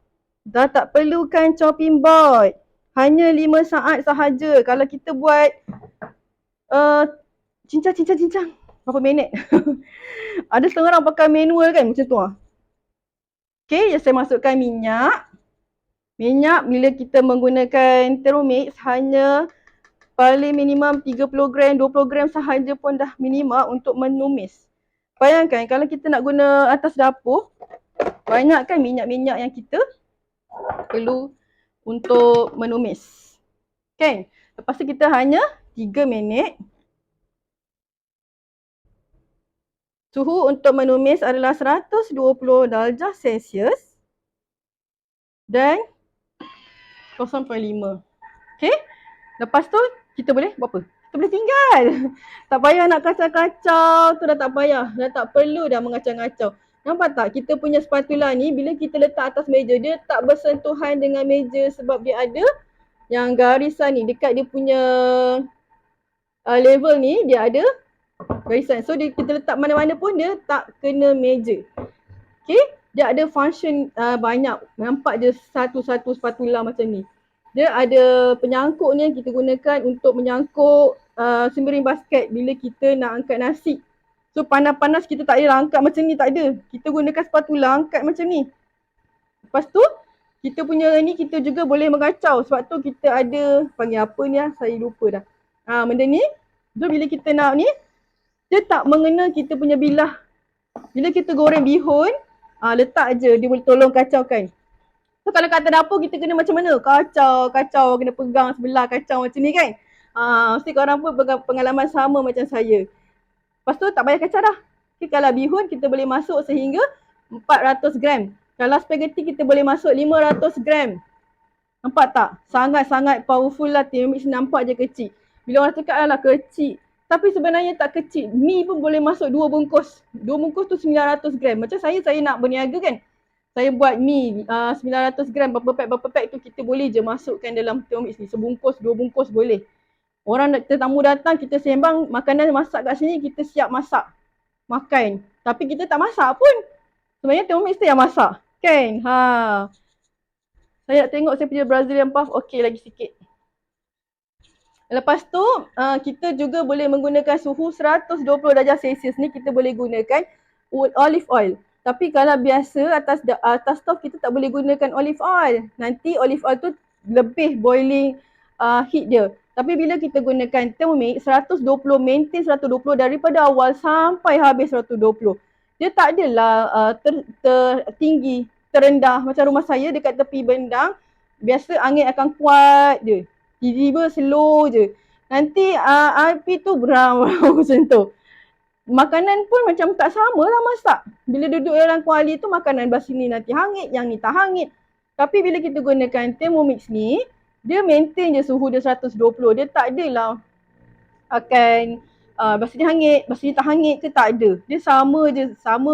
Dah tak perlukan chopping board. Hanya 5 saat sahaja. Kalau kita buat cincang. Berapa minit? Ada setengah orang pakai manual kan macam tu lah. Okay, saya masukkan minyak. Minyak bila kita menggunakan Thermomix hanya paling minimum 30 gram, 20 gram sahaja pun dah minimum untuk menumis. Bayangkan kalau kita nak guna atas dapur, banyakkan minyak-minyak yang kita perlu untuk menumis. Kan? Lepas tu kita hanya 3 minit. Suhu untuk menumis adalah 120 darjah Celsius dan 0.5. Okay? Lepas tu kita boleh buat apa? Kita boleh tinggal. Tak payah nak kacau-kacau tu, dah tak payah. Dah tak perlu dah mengacau-ngacau. Nampak tak? Kita punya spatula ni bila kita letak atas meja, dia tak bersentuhan dengan meja sebab dia ada yang garisan ni. Dekat dia punya level ni dia ada garisan. So kita letak mana-mana pun dia tak kena meja. Okay? Dia ada function banyak. Nampak je satu-satu spatula macam ni. Dia ada penyangkut ni yang kita gunakan untuk menyangkut sembering basket bila kita nak angkat nasi. So panas-panas kita tak boleh angkat macam ni, tak ada. Kita gunakan spatula angkat macam ni. Lepas tu kita punya ni kita juga boleh mengacau. Sebab tu kita ada, panggil apa ni lah, saya lupa dah. Benda ni, so bila kita nak ni, dia tak mengena kita punya bilah. Bila kita goreng bihun, letak je, dia boleh tolong kacaukan. So kalau kat atas dapur kita kena macam mana? Kacau, kena pegang sebelah kacau macam ni kan. Mesti korang pun pengalaman sama macam saya. Lepas tu tak payah kacau dah. Okay, kalau bihun kita boleh masuk sehingga 400 gram. Kalau spaghetti kita boleh masuk 500 gram. Nampak tak? Sangat-sangat powerful lah. Thermomix nampak je kecil. Bila orang cakap lah kecil. Tapi sebenarnya tak kecil. Mi pun boleh masuk 2 bungkus. 2 bungkus tu 900 gram. Macam saya nak berniaga kan. Saya buat mi 900 gram, berapa pack tu kita boleh je masukkan dalam Thermomix ni. Sebungkus, 2 bungkus boleh. Orang tetamu datang, kita sembang makanan masak kat sini, kita siap masak. Makan. Tapi kita tak masak pun. Sebenarnya Thermomix tu yang masak. Kan? Saya nak tengok saya punya Brazilian puff. Okey lagi sikit. Lepas tu, kita juga boleh menggunakan suhu 120 darjah Celsius ni, kita boleh gunakan olive oil. Tapi kalau biasa atas stove kita tak boleh gunakan olive oil. Nanti olive oil tu lebih boiling heat dia. Tapi bila kita gunakan Thermomix 120, maintain 120 daripada awal sampai habis 120. Dia tak adalah tertinggi, terendah macam rumah saya dekat tepi bendang. Biasa angin akan kuat je. Tiba-tiba slow je. Nanti api tu brown macam tu. Makanan pun macam tak sama lah masak. Bila duduk dalam kuali tu makanan basi ni nanti hangit, yang ni tak hangit. Tapi bila kita gunakan Thermomix ni, dia maintain je suhu dia 120. Dia tak adalah akan basi ni hangit, basi ni tak hangit ke, tak ada. Dia sama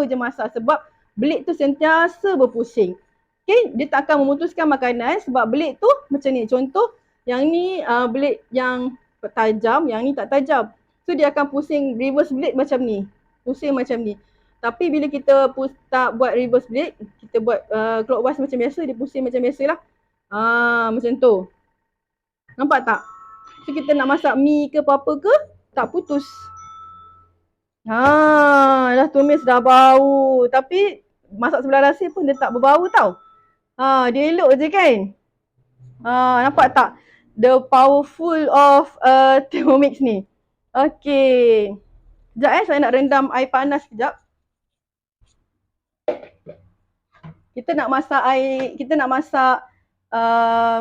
je masak sebab blade tu sentiasa berpusing. Okay, dia tak akan memutuskan makanan sebab blade tu macam ni. Contoh, yang ni blade yang tajam, yang ni tak tajam. So dia akan pusing reverse blade macam ni. Pusing macam ni. Tapi bila kita tak buat reverse blade, kita buat clockwise macam biasa, dia pusing macam biasalah. Macam tu. Nampak tak? So kita nak masak mi ke apa-apa ke, tak putus. Dah tumis dah bau. Tapi masak sebelah nasi pun dia tak berbau tau. Dia elok je kan? Nampak tak? The powerful of Thermomix ni. Okay. Sekejap saya nak rendam air panas sekejap. Kita nak masak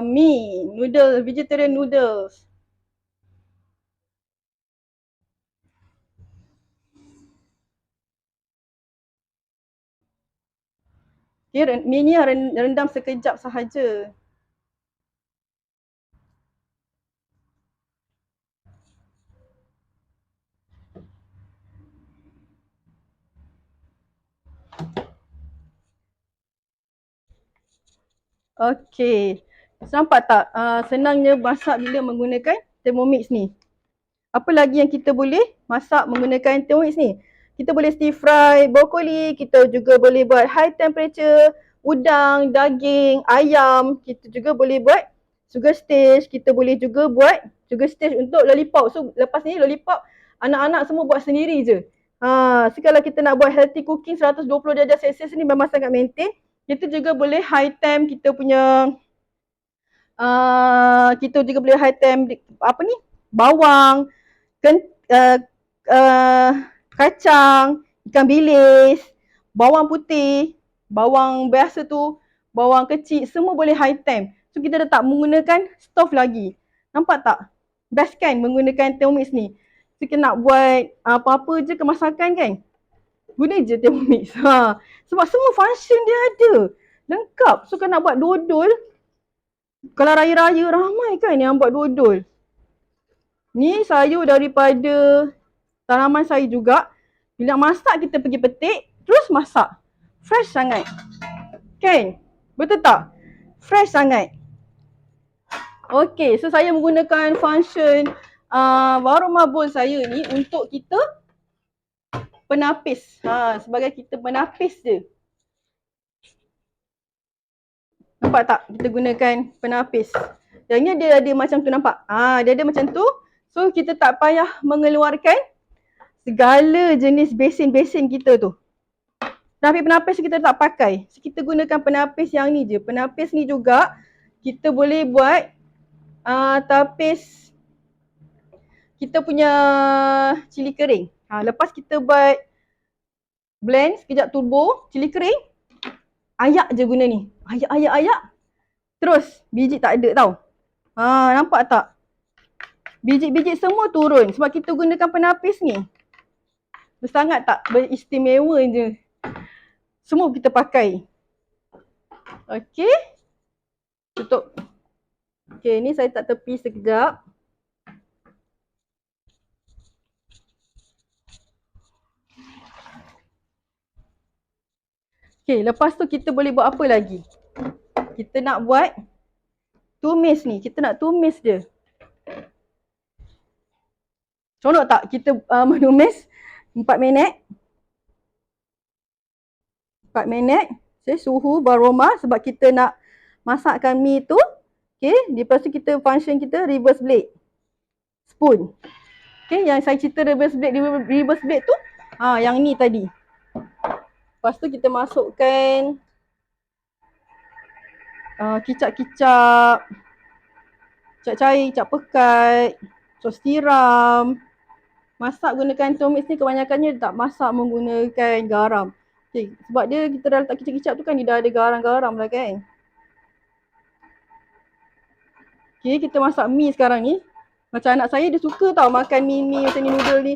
mi, noodle, vegetarian noodles. Okay, mi ni rendam sekejap sahaja. Okay. Nampak tak? Senangnya masak bila menggunakan Thermomix ni. Apa lagi yang kita boleh masak menggunakan Thermomix ni? Kita boleh stir fry brokoli, kita juga boleh buat high temperature, udang, daging, ayam. Kita juga boleh buat sugar stage, kita boleh juga buat sugar stage untuk lollipop. So lepas ni lollipop anak-anak semua buat sendiri je. So kalau kita nak buat healthy cooking 120 darjah Celsius ni memang sangat maintain. Kita juga boleh high temp kita punya kita juga boleh high temp apa ni? Bawang, kacang, ikan bilis, bawang putih, bawang biasa tu, bawang kecil, semua boleh high temp. So kita dah tak menggunakan stove lagi. Nampak tak? Best kan menggunakan Thermomix ni. So kita nak buat apa-apa je kemasakan kan, guna je Thermomix. Sebab semua function dia ada. Lengkap. So kalau nak buat dodol, kalau raya-raya ramai kan yang buat dodol. Ni sayur daripada tanaman saya juga. Bila masak kita pergi petik, terus masak. Fresh sangat. Kan? Betul tak? Fresh sangat. Okay, so saya menggunakan function warung bowl saya ni untuk kita penapis. Sebagai kita penapis je. Nampak tak? Kita gunakan penapis. Yang ni dia ada macam tu, nampak? Dia ada macam tu. So kita tak payah mengeluarkan segala jenis besin-besin kita tu. Tapi penapis kita tak pakai. So, kita gunakan penapis yang ni je. Penapis ni juga kita boleh buat tapis kita punya cili kering. Lepas kita buat blend sekejap turbo, cili kering, ayak je guna ni. Ayak. Terus biji tak ada tau. Nampak tak? Biji-biji semua turun sebab kita gunakan penapis ni. Sangat tak beristimewa je. Semua kita pakai. Okey. Tutup. Okey, ni saya tak tepi sekejap. Okey, lepas tu kita boleh buat apa lagi? Kita nak buat tumis ni. Kita nak tumis je. Contoh tak? Kita menumis 4 minit. 4 minit. Suhu beraroma sebab kita nak masakkan mi tu. Okay, lepas tu kita function kita reverse blade. Spoon. Okay, yang saya cerita reverse blade tu, yang ni tadi. Lepas tu kita masukkan kicap-kicap, kicap cair, kicap pekat, sos tiram. Masak gunakan Thermomix ni kebanyakannya tak masak menggunakan garam. Okay, sebab dia kita dah letak kicap-kicap tu kan dia dah ada garam-garam lah kan. Okay, kita masak mi sekarang ni. Macam anak saya dia suka tau makan mi macam ni, noodle ni.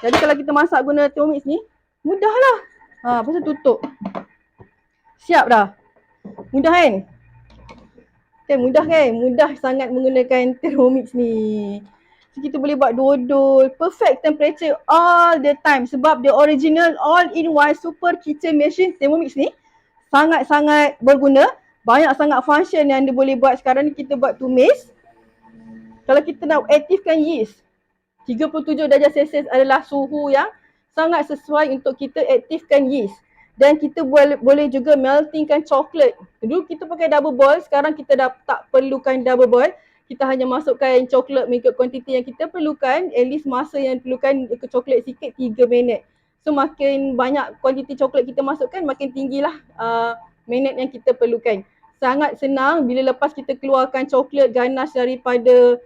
Jadi kalau kita masak guna Thermomix ni, mudah lah. Lepas tu tutup. Siap dah. Mudah kan? Mudah kan? Mudah sangat menggunakan Thermomix ni. So, kita boleh buat dodol, perfect temperature all the time. Sebab the original all-in-one super kitchen machine Thermomix ni sangat-sangat berguna. Banyak sangat function yang dia boleh buat. Sekarang ni kita buat tumis. Kalau kita nak aktifkan yeast, 37 darjah Celsius adalah suhu yang sangat sesuai untuk kita aktifkan yeast. Dan kita boleh juga meltingkan coklat. Dulu kita pakai double boil, sekarang kita dah tak perlukan double boil. Kita hanya masukkan coklat mengikut kuantiti yang kita perlukan. At least masa yang perlukan ke coklat sikit 3 minit. So makin banyak kuantiti coklat kita masukkan, makin tinggilah minit yang kita perlukan. sangat senang bila lepas kita keluarkan coklat ganas daripada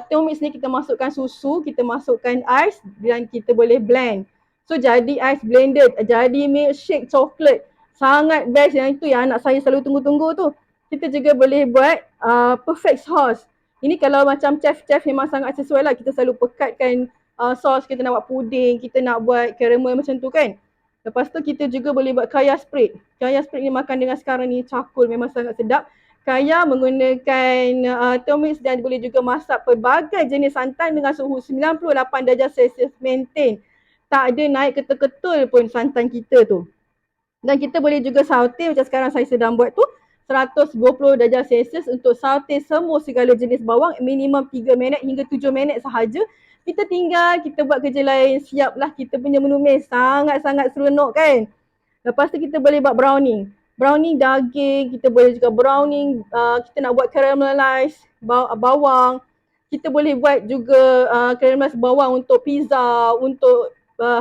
Thermomix ni, kita masukkan susu, kita masukkan ais dan kita boleh blend. So jadi ais blended, jadi milkshake coklat. Sangat best, yang itu yang anak saya selalu tunggu-tunggu tu. Kita juga boleh buat perfect sauce. Ini kalau macam chef-chef memang sangat sesuai lah. Kita selalu pekatkan sauce, kita nak buat puding, kita nak buat caramel macam tu kan. Lepas tu kita juga boleh buat kaya spread. Kaya spread ni makan dengan sekarang ni cakul, memang sangat sedap. Kaya menggunakan Thermomix dan boleh juga masak pelbagai jenis santan dengan suhu 98 darjah Celsius maintain. Tak ada naik ketul-ketul pun santan kita tu. Dan kita boleh juga saute macam sekarang saya sedang buat tu, 120 darjah Celsius untuk saute semua segala jenis bawang, minimum 3 minit hingga 7 minit sahaja. Kita tinggal, kita buat kerja lain, siaplah kita punya menumis. Sangat-sangat seronok kan. Lepas tu kita boleh buat browning. Browning daging, kita boleh juga browning, kita nak buat caramelize bawang. Kita boleh buat juga caramelize bawang untuk pizza, untuk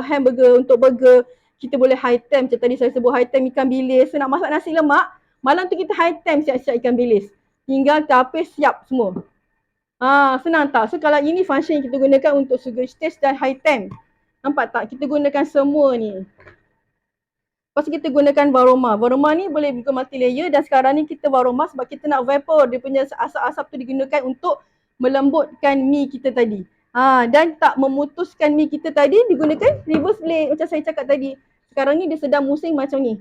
hamburger, untuk burger. Kita boleh high temp, macam tadi saya sebut high temp ikan bilis. So nak masak nasi lemak, malam tu kita high temp siap-siap ikan bilis. Tinggal tapis siap semua. Senang tak? So kalau ini function yang kita gunakan untuk sugar stage dan high temp. Nampak tak? Kita gunakan semua ni. Lepas tu kita gunakan varoma. Varoma ni boleh juga multi layer dan sekarang ni kita varoma sebab kita nak vapor. Dia punya asap-asap tu digunakan untuk melembutkan mi kita tadi. Dan tak memutuskan mi kita tadi, digunakan reverse blade macam saya cakap tadi. Sekarang ni dia sedang musing macam ni.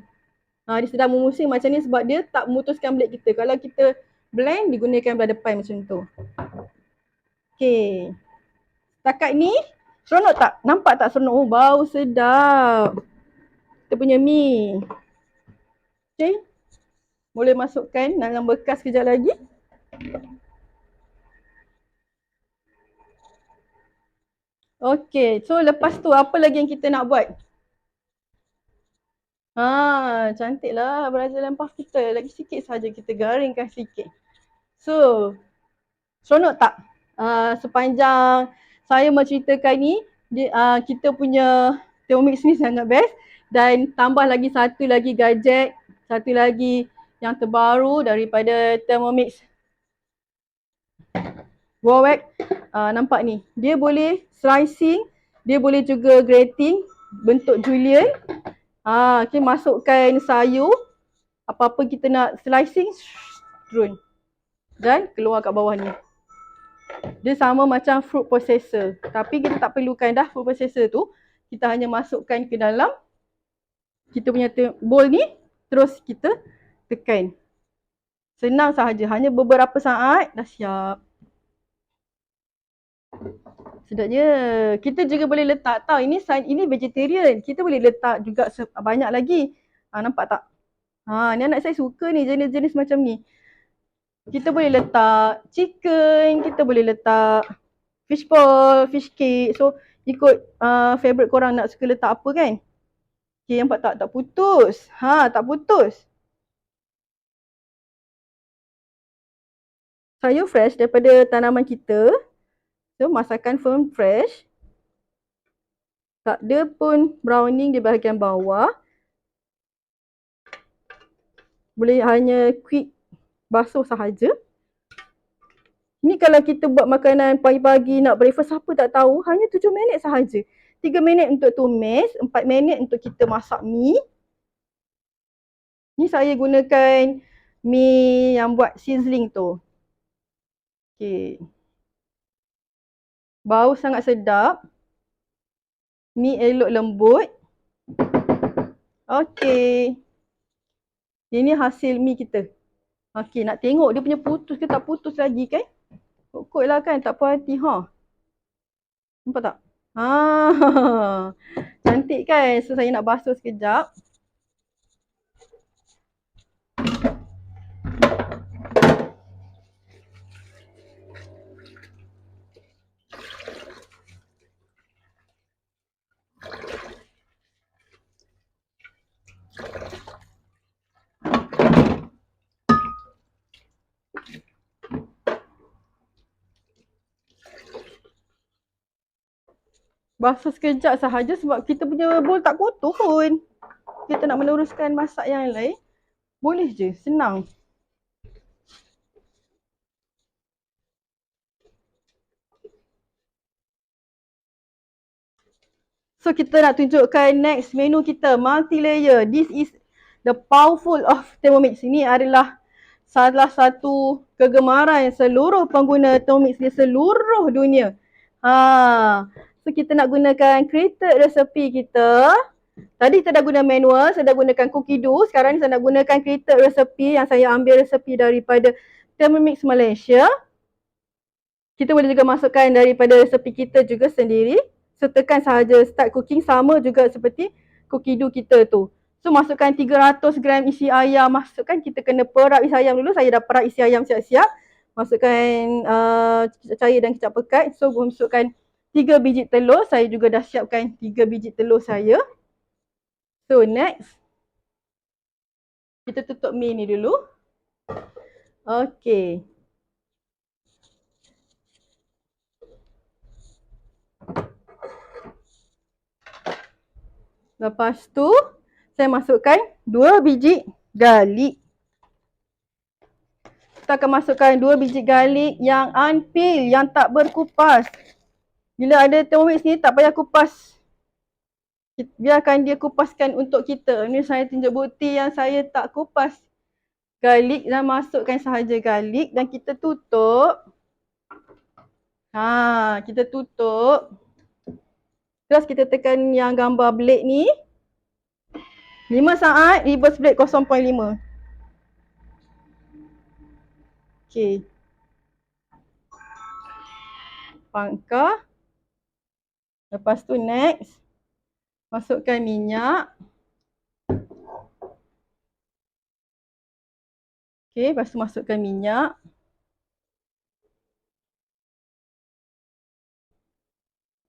Dia sedang memusing macam ni sebab dia tak memutuskan blade kita. Kalau kita blend, digunakan belah depan macam tu. Okay. Setakat ni, seronok tak? Nampak tak seronok? Oh, bau sedap. Kita punya mi. Okay. Boleh masukkan dalam bekas kejap lagi. Okay. So, lepas tu apa lagi yang kita nak buat? Cantiklah berajalan puff kita. Lagi sikit saja kita garingkan sikit. So, seronok tak? Sepanjang saya menceritakan ni, kita punya Thermomix ni sangat best. Dan tambah lagi satu lagi gadget, satu lagi yang terbaru daripada Thermomix Growack. Nampak ni, dia boleh slicing, dia boleh juga grating bentuk julienne. Okay, masukkan sayur, apa-apa kita nak slicing, turun dan keluar kat bawah ni. Dia sama macam fruit processor, tapi kita tak perlukan dah fruit processor tu. Kita hanya masukkan ke dalam kita punya bowl ni, terus kita tekan. Senang sahaja, hanya beberapa saat dah siap. Sedapnya. Kita juga boleh letak, tahu ini vegetarian. Kita boleh letak juga banyak lagi. Nampak tak? Ni anak saya suka ni jenis-jenis macam ni. Kita boleh letak chicken, kita boleh letak fish ball, fish cake. So ikut favourite korang nak suka letak apa kan. Okay, nampak tak? Tak putus. Tak putus. Sayur fresh daripada tanaman kita. So masakan firm fresh. Tak ada pun browning di bahagian bawah. Boleh hanya quick basuh sahaja. Ini kalau kita buat makanan pagi-pagi nak breakfast, siapa tak tahu, hanya 7 minit sahaja. 3 minit untuk tumis, 4 minit untuk kita masak mi. Ni saya gunakan mi yang buat sizzling tu. Okay. Bau sangat sedap. Mi elok lembut. Okay. Ini hasil mi kita. Okay, nak tengok dia punya putus ke tak putus lagi kan? Kot lah kan, tak puas hati. Nampak tak? Cantik kan? So saya nak basuh sekejap. Basuh sekejap sahaja sebab kita punya bowl tak kotor pun. Kita nak meneruskan masak yang lain, boleh je, senang. So kita nak tunjukkan next menu kita, multi-layer. This is the powerful of Thermomix. Ini adalah salah satu kegemaran seluruh pengguna Thermomix di seluruh dunia. So kita nak gunakan created recipe kita. Tadi kita dah guna manual, saya dah gunakan cookie dough. Sekarang ni saya nak gunakan created recipe yang saya ambil resipi daripada Thermomix Malaysia. Kita boleh juga masukkan daripada resipi kita juga sendiri. Sertakan sahaja start cooking, sama juga seperti cookie dough kita tu. So masukkan 300 gram isi ayam, masukkan kita kena perap isi ayam dulu. Saya dah perap isi ayam siap-siap. Masukkan cair dan kicap pekat. So masukkan 3 biji telur, saya juga dah siapkan 3 biji telur saya. So next, kita tutup mi ni dulu. Okay. Lepas tu, saya masukkan 2 biji garlic. Kita akan masukkan 2 biji garlic yang unpeel, yang tak berkupas. Bila ada Thermomix ni, tak payah kupas. Biarkan dia kupaskan untuk kita. Ini saya tunjuk bukti yang saya tak kupas garlic dan masukkan sahaja garlic dan kita tutup. Kita tutup. Terus kita tekan yang gambar blade ni. 5 saat, reverse blade 0.5. Okay. Pangkah. Lepas tu next. Masukkan minyak. Okay, lepas tu masukkan minyak.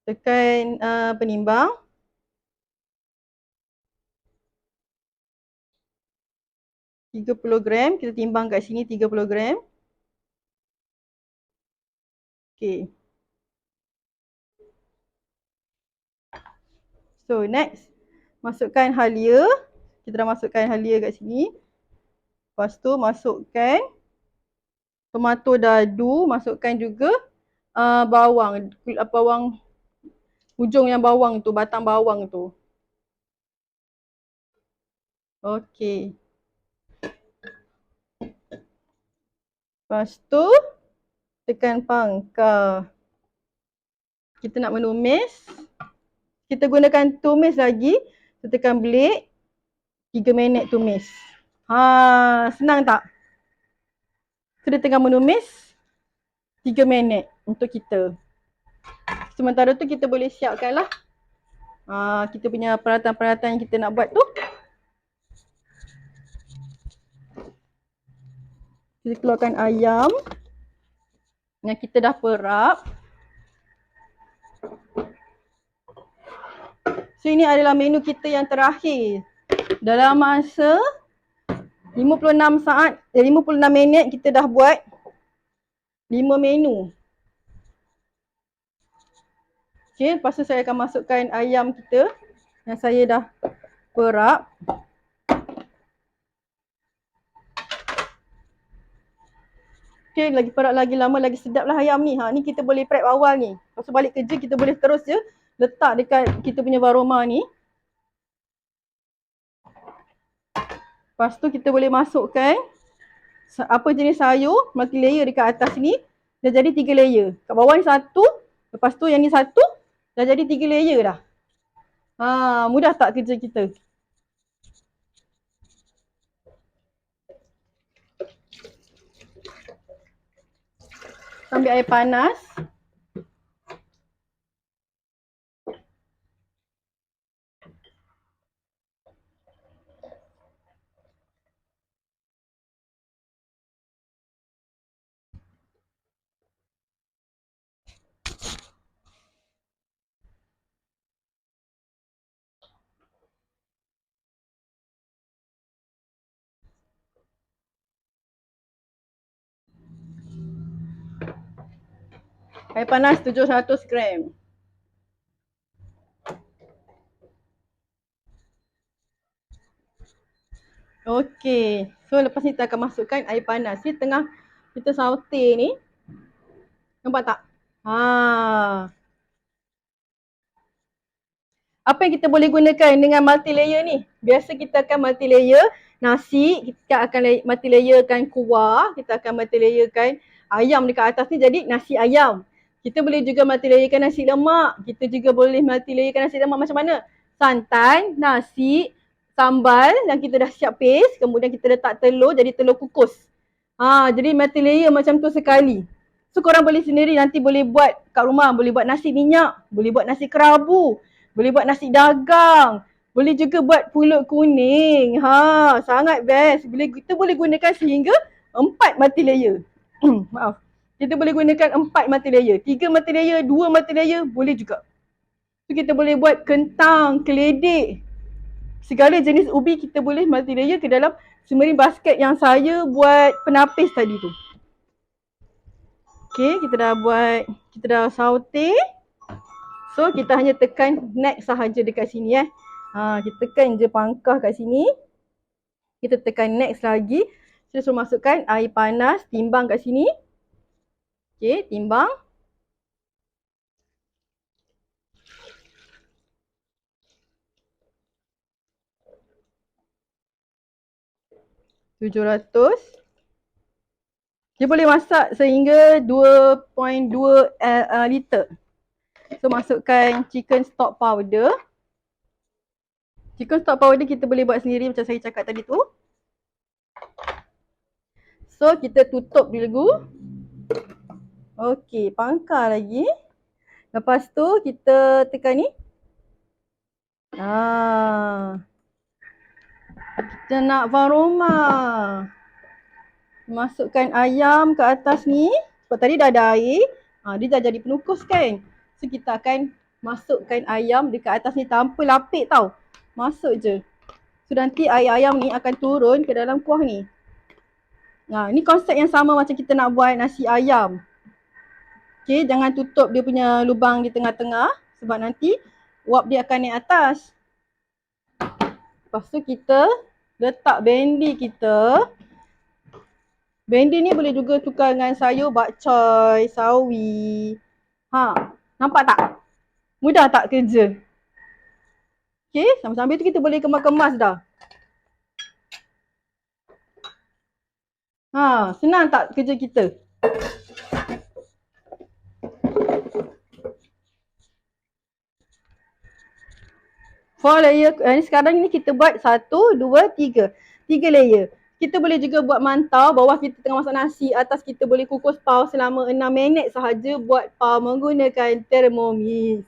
Tekan penimbang. $30 gram, kita timbang kat sini 30 gram. Okay. So next, masukkan halia. Kita dah masukkan halia kat sini. Lepas tu masukkan tomato dadu, masukkan juga bawang, bawang ujung yang bawang tu, batang bawang tu. Okay. Lepas tu tekan pangkah. Kita nak menumis. Kita gunakan tumis lagi. Kita tekan blade. 3 minit tumis. Senang tak? Kita tengah menumis 3 minit untuk kita. Sementara tu kita boleh siapkan lah kita punya peralatan-peralatan yang kita nak buat tu. Kita keluarkan ayam yang kita dah perap. So ini adalah menu kita yang terakhir. Dalam masa 56 minit kita dah buat 5 menu. Okay, lepas tu saya akan masukkan ayam kita yang saya dah perap. Okay, lagi perap lagi lama lagi sedap lah ayam ni. Ni kita boleh prep awal ni. Lepas tu balik kerja kita boleh terus je letak dekat kita punya varoma ni. Lepas tu kita boleh masukkan apa jenis sayur, multi layer dekat atas ni. Dah jadi 3 layer. Kat bawah ni 1, lepas tu yang ni 1, dah jadi 3 layer dah. Mudah tak kerja kita? Ambil air panas. Air panas 700 gram. Okey. So lepas ni kita akan masukkan air panas. Ni tengah kita saute ni. Nampak tak? Apa yang kita boleh gunakan dengan multi layer ni? Biasa kita akan multi layer nasi, kita akan multi layerkan kuah, kita akan multi layerkan ayam dekat atas ni jadi nasi ayam. Kita boleh juga multi layerkan nasi lemak, kita juga boleh multi layerkan nasi lemak macam mana? Santan, nasi, sambal yang kita dah siap paste, kemudian kita letak telur jadi telur kukus. Jadi multi layer macam tu sekali. So korang boleh sendiri nanti boleh buat kat rumah, boleh buat nasi minyak, boleh buat nasi kerabu, boleh buat nasi dagang, boleh juga buat pulut kuning. Sangat best. Kita boleh gunakan sehingga 4 multi layer. Maaf. Kita boleh gunakan 4 multi layer, 3 multi layer, 2 multi layer boleh juga. So kita boleh buat kentang, keledek, segala jenis ubi kita boleh multi layer ke dalam semering basket yang saya buat penapis tadi tu. Okay, kita dah saute. So kita hanya tekan next sahaja dekat sini kita tekan je pangkah kat sini. Kita tekan next lagi. Kita suruh masukkan air panas, timbang kat sini. Okay, timbang. $700. Dia boleh masak sehingga 2.2 liter. So masukkan chicken stock powder. Chicken stock powder kita boleh buat sendiri macam saya cakap tadi tu. So kita tutup dulu. Okey, pangkar lagi. Lepas tu kita tekan ni. Kita nak aroma. Masukkan ayam ke atas ni. Sebab tadi dah ada air. Dia dah jadi penukus kan. So kita akan masukkan ayam dekat atas ni tanpa lapik tau. Masuk je. So nanti air ayam ni akan turun ke dalam kuah ni. Ni konsep yang sama macam kita nak buat nasi ayam. Okay, jangan tutup dia punya lubang di tengah-tengah. Sebab nanti uap dia akan naik atas. Lepas tu kita letak bendi kita. Bendi ni boleh juga tukar dengan sayur bakcoy, sawi. Nampak tak? Mudah tak kerja? Okay, sambil-sambil tu kita boleh kemas-kemas dah. Senang tak kerja kita? Four layer, sekarang ni kita buat 1, 2, 3. 3 layer. Kita boleh juga buat mantau, bawah kita tengah masak nasi, atas kita boleh kukus pau selama 6 minit sahaja buat pau menggunakan Thermomix.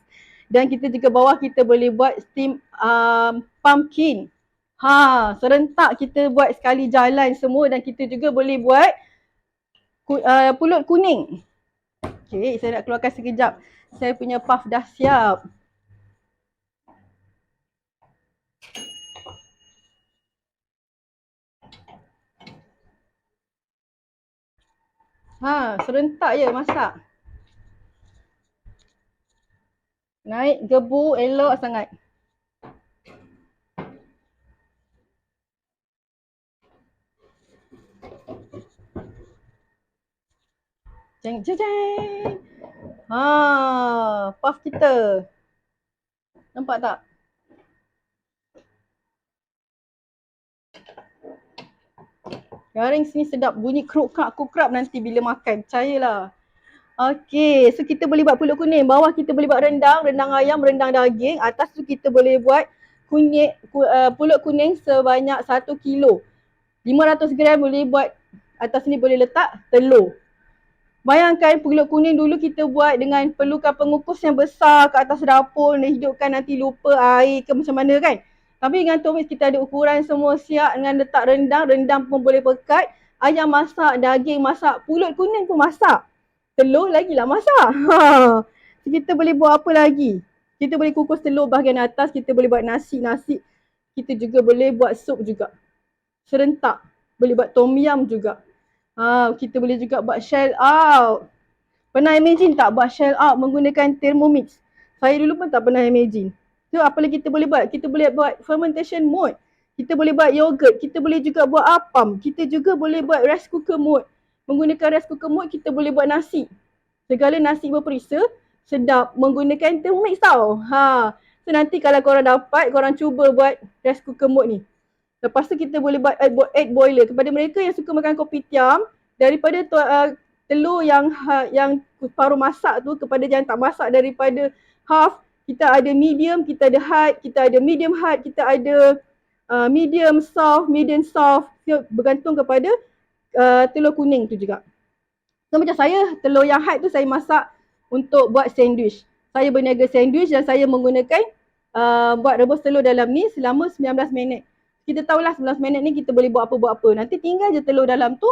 Dan kita juga bawah kita boleh buat steam pumpkin. Serentak kita buat sekali jalan semua dan kita juga boleh buat pulut kuning. Okay, saya nak keluarkan sekejap. Saya punya puff dah siap. Serentak je masak. Naik gebu elok sangat. Jeng jeng jeng. Puff kita. Nampak tak? Garing sini sedap, bunyi kruk-krap nanti bila makan, percayalah. Okey, so kita boleh buat pulut kuning. Bawah kita boleh buat rendang ayam, rendang daging. Atas tu kita boleh buat pulut kuning sebanyak 1 kilo. 500 gram boleh buat, atas ni boleh letak telur. Bayangkan pulut kuning dulu kita buat dengan perlukan pengukus yang besar ke atas dapur, nak hidupkan nanti lupa air ke macam mana kan. Tapi dengan Thermomix kita ada ukuran semua siap dengan letak rendang pun boleh pekat, ayam masak, daging masak, pulut kuning pun masak. Telur lagilah masak. Kita boleh buat apa lagi? Kita boleh kukus telur bahagian atas, kita boleh buat nasi. Kita juga boleh buat sup juga. Serentak. Boleh buat tom yum juga. Kita boleh juga buat shell out. Pernah imagine tak buat shell out menggunakan Thermomix? Saya dulu pun tak pernah imagine. So apa lagi kita boleh buat? Kita boleh buat fermentation mode. Kita boleh buat yogurt. Kita boleh juga buat appam. Kita juga boleh buat rice cooker mode. Menggunakan rice cooker mode kita boleh buat nasi. Segala nasi berperisa sedap menggunakan Thermomix tau. So nanti kalau korang dapat, korang cuba buat rice cooker mode ni. Lepas tu kita boleh buat egg boiler. Kepada mereka yang suka makan kopitiam, daripada telur yang paruh masak tu kepada yang tak masak, daripada half, kita ada medium, kita ada hard, kita ada medium hard, kita ada medium soft, medium soft. Bergantung kepada telur kuning tu juga. So macam saya, telur yang hard tu saya masak untuk buat sandwich. Saya berniaga sandwich dan saya menggunakan buat rebus telur dalam ni selama 19 minit. Kita tahulah 19 minit ni kita boleh buat apa-apa. Nanti tinggal je telur dalam tu,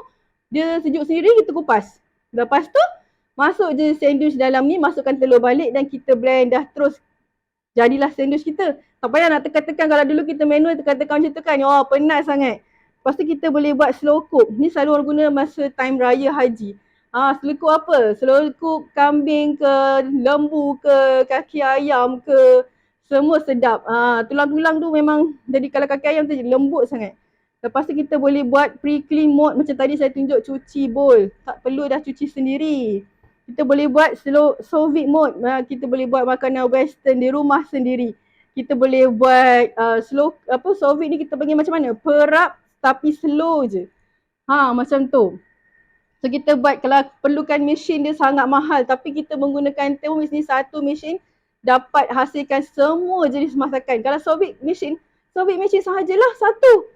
dia sejuk sendiri, kita kupas. Lepas tu, masuk je sandwich dalam ni, masukkan telur balik dan kita blend dah terus. Jadilah sandwich kita. Tak payah nak tekan-tekan. Kalau dulu kita manual tekan-tekan macam tu kan, oh penat sangat. Lepas tu kita boleh buat slow cook. Ni selalu orang guna masa time raya haji. Slow cook apa? Slow cook kambing ke, lembu ke, kaki ayam ke, semua sedap. Tulang-tulang tu memang jadi, kalau kaki ayam tu jadi lembut sangat. Lepas tu kita boleh buat pre-clean mode macam tadi saya tunjuk, cuci bowl. Tak perlu dah cuci sendiri. Kita boleh buat sous vide mode. Kita boleh buat makanan western di rumah sendiri. Kita boleh buat sous vide ni kita panggil macam mana? Perap tapi slow je. Macam tu. So kita buat, kalau perlukan mesin dia sangat mahal, tapi kita menggunakan Thermomix ni, satu mesin dapat hasilkan semua jenis masakan. Kalau sous vide mesin sahajalah satu.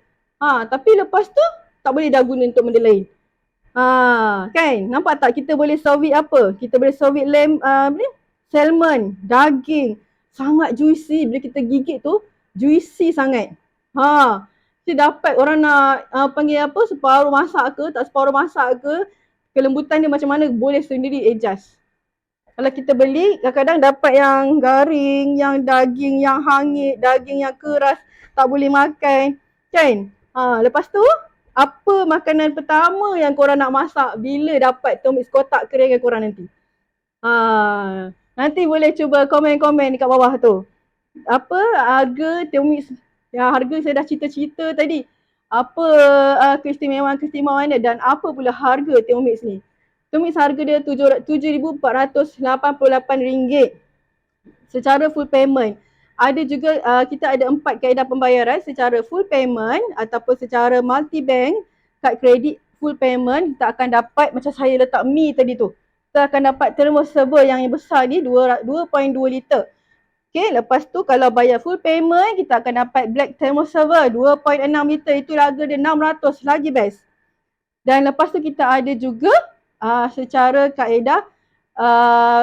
Tapi lepas tu tak boleh dah guna untuk benda lain. Kan? Nampak tak kita boleh sous vide apa? Kita boleh sous vide salmon, daging. Sangat juicy. Bila kita gigit tu, juicy sangat. Kita dapat orang nak panggil apa, separuh masak ke, tak separuh masak ke, kelembutan dia macam mana, boleh sendiri adjust. Kalau kita beli, kadang-kadang dapat yang garing, yang daging yang hangit, daging yang keras, tak boleh makan. Kan? Lepas tu, apa makanan pertama yang korang nak masak bila dapat Thermomix kotak kering korang nanti? Nanti boleh cuba komen-komen dekat bawah tu. Apa harga Thermomix? Ya, harga saya dah cerita-cerita tadi. Apa keistimewaan dia dan apa pula harga Thermomix ni. Thermomix harga dia RM7,488 secara full payment. Ada juga kita ada 4 kaedah pembayaran, secara full payment ataupun secara multi bank, kad kredit full payment. Kita akan dapat macam saya letak mi tadi tu. Kita akan dapat thermos server yang besar ni 2.2 liter. Okay, lepas tu kalau bayar full payment, kita akan dapat black thermos server 2.6 liter. Itu harga dia 600, lagi best. Dan lepas tu kita ada juga secara kaedah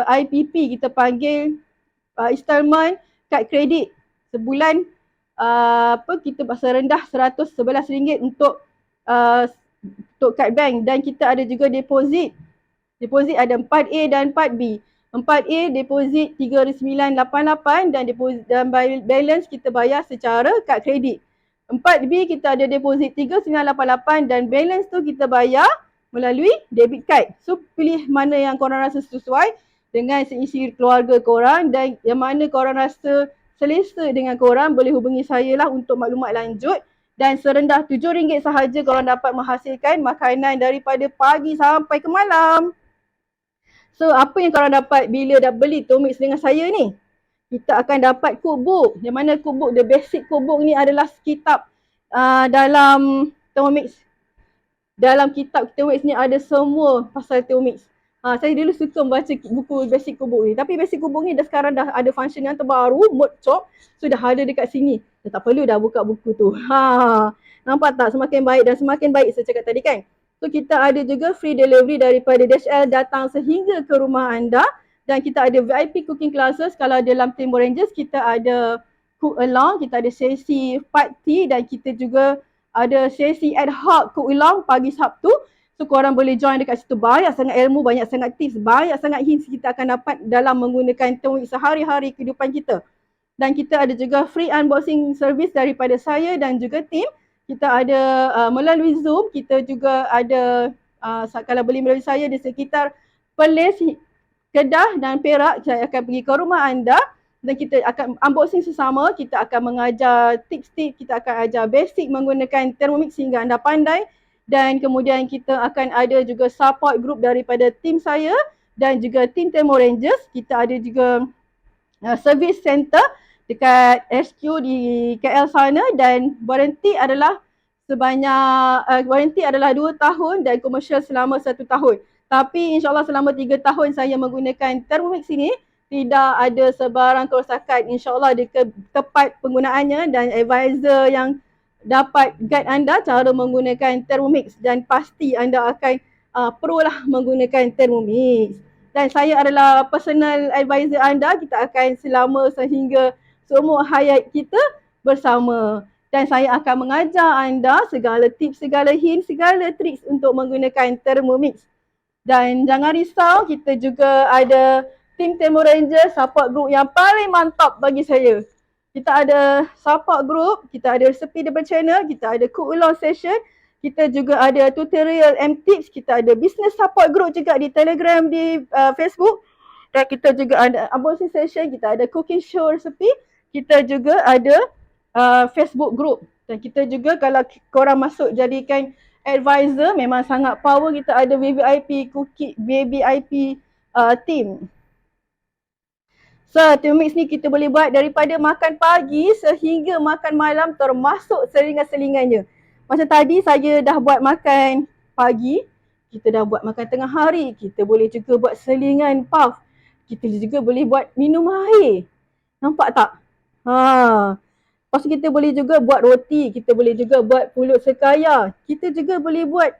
IPP, kita panggil installment kad kredit. Sebulan kita serendah RM111 untuk kad bank. Dan kita ada juga deposit. Deposit ada 4A dan 4B. 4A deposit 3988 dan deposit dan balance kita bayar secara kad kredit. 4B kita ada deposit 3988 dan balance tu kita bayar melalui debit card. So pilih mana yang korang rasa sesuai dengan seisi keluarga korang dan yang mana korang rasa selesa dengan korang, boleh hubungi saya lah untuk maklumat lanjut. Dan serendah RM7 sahaja korang dapat menghasilkan makanan daripada pagi sampai ke malam. So apa yang korang dapat bila dah beli Thermomix dengan saya ni? Kita akan dapat cookbook. Yang mana cookbook, the basic cookbook ni adalah kitab dalam Thermomix. Dalam kitab Thermomix ni ada semua pasal Thermomix. Saya dulu suka membaca buku basic cookbook ni. Tapi basic cookbook ni sekarang dah ada function yang terbaru, mode chop. So dah ada dekat sini. Dah tak perlu dah buka buku tu. Nampak tak? Semakin baik dan semakin baik saya cakap tadi kan. So kita ada juga free delivery daripada DHL datang sehingga ke rumah anda. Dan kita ada VIP cooking classes. Kalau dalam Timor Rangers kita ada cook along, kita ada sesi party dan kita juga ada sesi ad hoc cook along pagi Sabtu. So korang boleh join dekat situ. Banyak sangat ilmu, banyak sangat tips, banyak sangat hints kita akan dapat dalam menggunakan Thermomix sehari-hari kehidupan kita. Dan kita ada juga free unboxing service daripada saya dan juga tim. Kita ada melalui Zoom, kita juga ada kalau beli melalui saya di sekitar Perlis, Kedah dan Perak, saya akan pergi ke rumah anda dan kita akan unboxing sesama. Kita akan mengajar tips-tips, kita akan ajar basic menggunakan Thermomix sehingga anda pandai. Dan kemudian kita akan ada juga support group daripada tim saya dan juga tim Timor Rangers. Kita ada juga service center dekat SQ di KL sana, dan warranty adalah warranty adalah 2 tahun dan komersial selama 1 tahun. Tapi insyaAllah selama 3 tahun saya menggunakan Thermomix ini, tidak ada sebarang kerosakan. InsyaAllah dia tepat penggunaannya, dan advisor yang dapat guide anda cara menggunakan Thermomix, dan pasti anda akan perlulah menggunakan Thermomix. Dan saya adalah personal advisor anda, kita akan selama sehingga seumur hayat kita bersama. Dan saya akan mengajar anda segala tips, segala hint, segala tricks untuk menggunakan Thermomix. Dan jangan risau, kita juga ada tim Thermo Ranger support group yang paling mantap bagi saya. Kita ada support group, kita ada resepi daripada channel, kita ada cook ulang session, kita juga ada tutorial and tips, kita ada business support group juga di Telegram, di Facebook. Dan kita juga ada unboxing session, kita ada cooking show resepi, kita juga ada Facebook group. Dan kita juga kalau korang masuk jadikan advisor, memang sangat power, kita ada VVIP cookie, VVIP team. So, Thermomix ni kita boleh buat daripada makan pagi sehingga makan malam, termasuk selingan-selingannya. Macam tadi saya dah buat makan pagi, kita dah buat makan tengah hari, kita boleh juga buat selingan puff, kita juga boleh buat minum air. Nampak tak? Lepas tu kita boleh juga buat roti, kita boleh juga buat pulut sekaya, kita juga boleh buat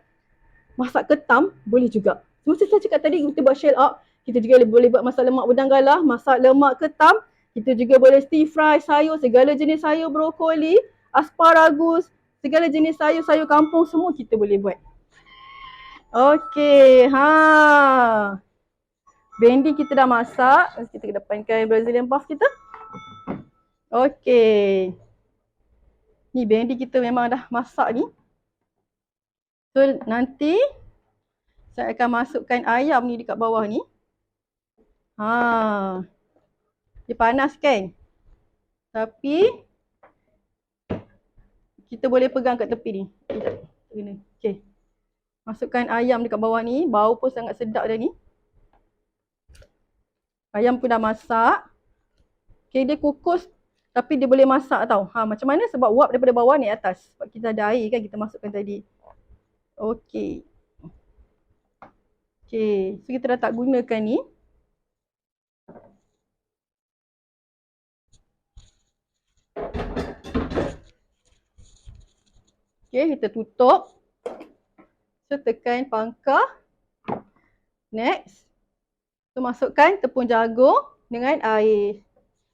masak ketam, boleh juga. Macam saya cakap tadi, kita buat shell out, kita juga boleh buat masak lemak udang galah, masak lemak ketam, kita juga boleh stir fry sayur, segala jenis sayur, brokoli, asparagus, segala jenis sayur, sayur kampung semua kita boleh buat. Okey, bendi kita dah masak, kita kedepankan Brazilian puff kita. Okey. Ni bendi kita memang dah masak ni. So nanti saya akan masukkan ayam ni dekat bawah ni. Dia panas kan? Tapi kita boleh pegang kat tepi ni. Okey. Masukkan ayam dekat bawah ni, bau pun sangat sedap dah ni. Ayam pun dah masak. Okey, dia kukus tapi dia boleh masak tau. Macam mana? Sebab uap daripada bawah ni atas. Sebab kita ada air kan, kita masukkan tadi. Okey. Okey, so kita dah tak gunakan ni. Okey, kita tutup. So tekan pangkah. Next. So masukkan tepung jagung dengan air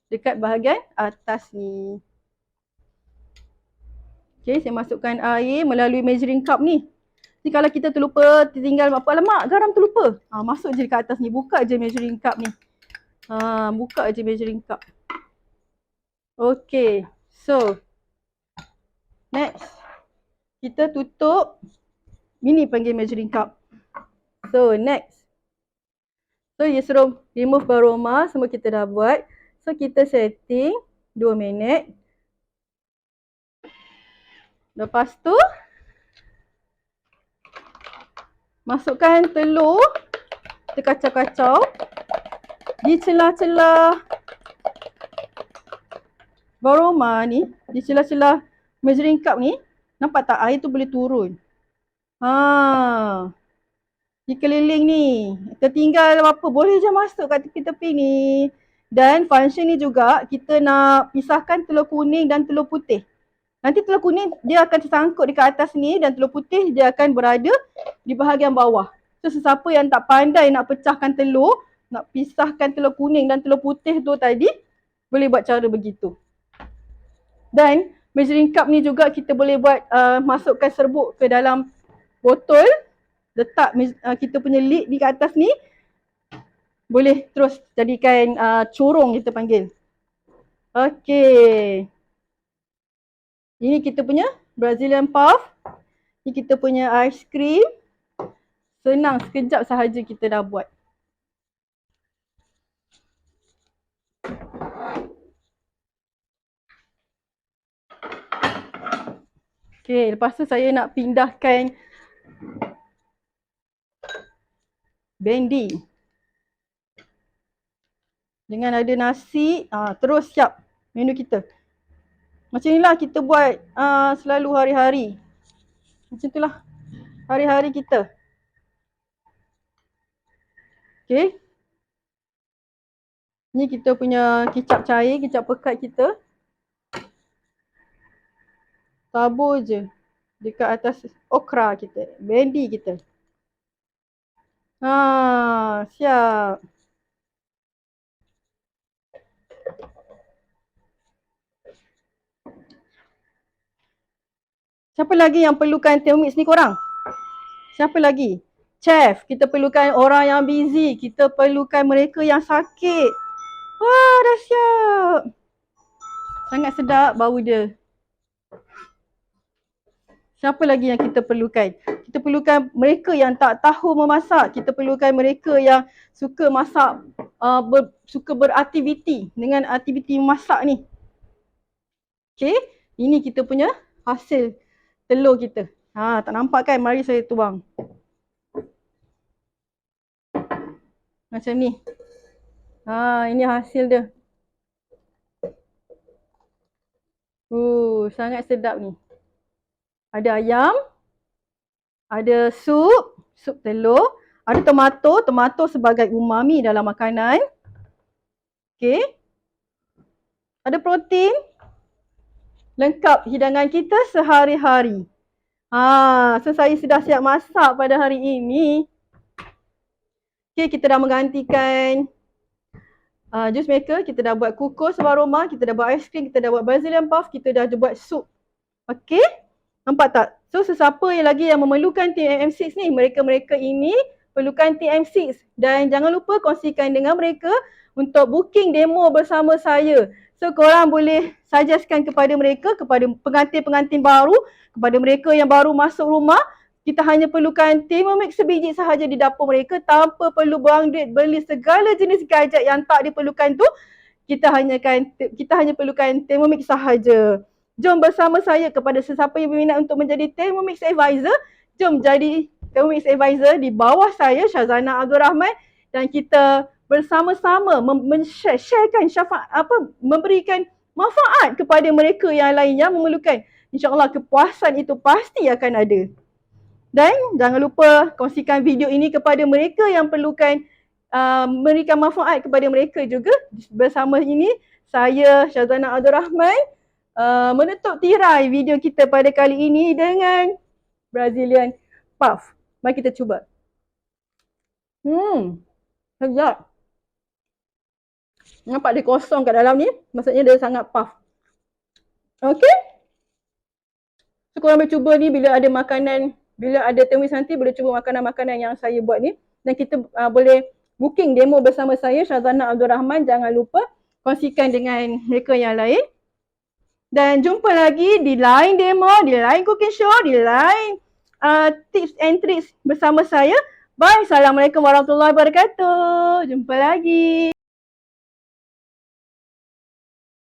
dekat bahagian atas ni. Okey, saya masukkan air melalui measuring cup ni. Jadi kalau kita terlupa, tinggal apa, lemak, garam terlupa. Masuk je dekat atas ni, buka je measuring cup ni. Buka je measuring cup. Okey, so next. Kita tutup. Ini panggil measuring cup. So next. So dia suruh remove aroma, semua kita dah buat. So kita setting 2 minit. Lepas tu masukkan telur, kita kacau-kacau di celah-celah aroma ni, di celah-celah measuring cup ni. Nampak tak air tu boleh turun? Di keliling ni, tertinggal apa, boleh je masuk kat tepi-tepi ni. Dan function ni juga kita nak pisahkan telur kuning dan telur putih. Nanti telur kuning dia akan tersangkut dekat atas ni, dan telur putih dia akan berada di bahagian bawah. So sesiapa yang tak pandai nak pecahkan telur, nak pisahkan telur kuning dan telur putih tu tadi, boleh buat cara begitu. Dan measuring cup ni juga kita boleh buat masukkan serbuk ke dalam botol, letak kita punya lid di atas ni, boleh terus jadikan corong kita panggil. Okey. Ini kita punya Brazilian puff. Ini kita punya aiskrim. Senang, sekejap sahaja kita dah buat. Okey, lepas tu saya nak pindahkan bendi. Dengan ada nasi, terus siap Menu kita. Macam inilah kita buat selalu hari-hari. Macam itulah hari-hari kita. Okay. Ni kita punya kicap cair, kicap pekat kita. Tabur je dekat atas okra kita, bendi kita. Siap. Siapa lagi yang perlukan Thermomix ni korang? Siapa lagi? Chef, kita perlukan orang yang busy, kita perlukan mereka yang sakit. Wah, dah siap. Sangat sedap bau dia. Siapa lagi yang kita perlukan? Kita perlukan mereka yang tak tahu memasak. Kita perlukan mereka yang suka masak, suka beraktiviti dengan aktiviti memasak ni. Okay, ini kita punya hasil telur kita. Tak nampak kan? Mari saya tuang. Macam ni. Ini hasil dia. Sangat sedap ni. Ada ayam, ada sup telur, ada tomato sebagai umami dalam makanan. Okay. Ada protein, lengkap hidangan kita sehari-hari. So saya sudah siap masak pada hari ini. Okay, kita dah menggantikan juice maker, kita dah buat kukus aroma, kita dah buat aiskrim, kita dah buat Brazilian puff, kita dah buat sup. Okay, nampak tak? So sesiapa yang lagi yang memerlukan TM6 ni, mereka-mereka ini perlukan TM6 dan jangan lupa kongsikan dengan mereka untuk booking demo bersama saya. So korang boleh suggestkan kepada mereka, kepada pengantin-pengantin baru, kepada mereka yang baru masuk rumah, kita hanya perlukan Thermomix sebiji sahaja di dapur mereka tanpa perlu buang duit beli segala jenis gadget yang tak diperlukan tu. Kita hanya perlukan Thermomix sahaja. Jom bersama saya kepada sesiapa yang berminat untuk menjadi Thermomix Advisor. Jom jadi Thermomix Advisor di bawah saya, Syazana Abdul Rahman, dan kita bersama-sama sharekan memberikan manfaat kepada mereka yang lain yang memerlukan. InsyaAllah kepuasan itu pasti akan ada. Dan jangan lupa kongsikan video ini kepada mereka yang perlukan memberikan manfaat kepada mereka juga. Bersama ini, saya Syazana Abdul Rahman menutup tirai video kita pada kali ini dengan Brazilian puff. Mari kita cuba. Sedap. Nampak dia kosong kat dalam ni, maksudnya dia sangat puff. Okay. So korang boleh cuba ni bila ada makanan, bila ada Thermomix nanti boleh cuba makanan-makanan yang saya buat ni. Dan kita boleh booking demo bersama saya, Syazana Abdul Rahman. Jangan lupa kongsikan dengan mereka yang lain. Dan jumpa lagi di lain demo, di lain cooking show, di lain tips and tricks bersama saya. Bye. Assalamualaikum warahmatullahi wabarakatuh. Jumpa lagi.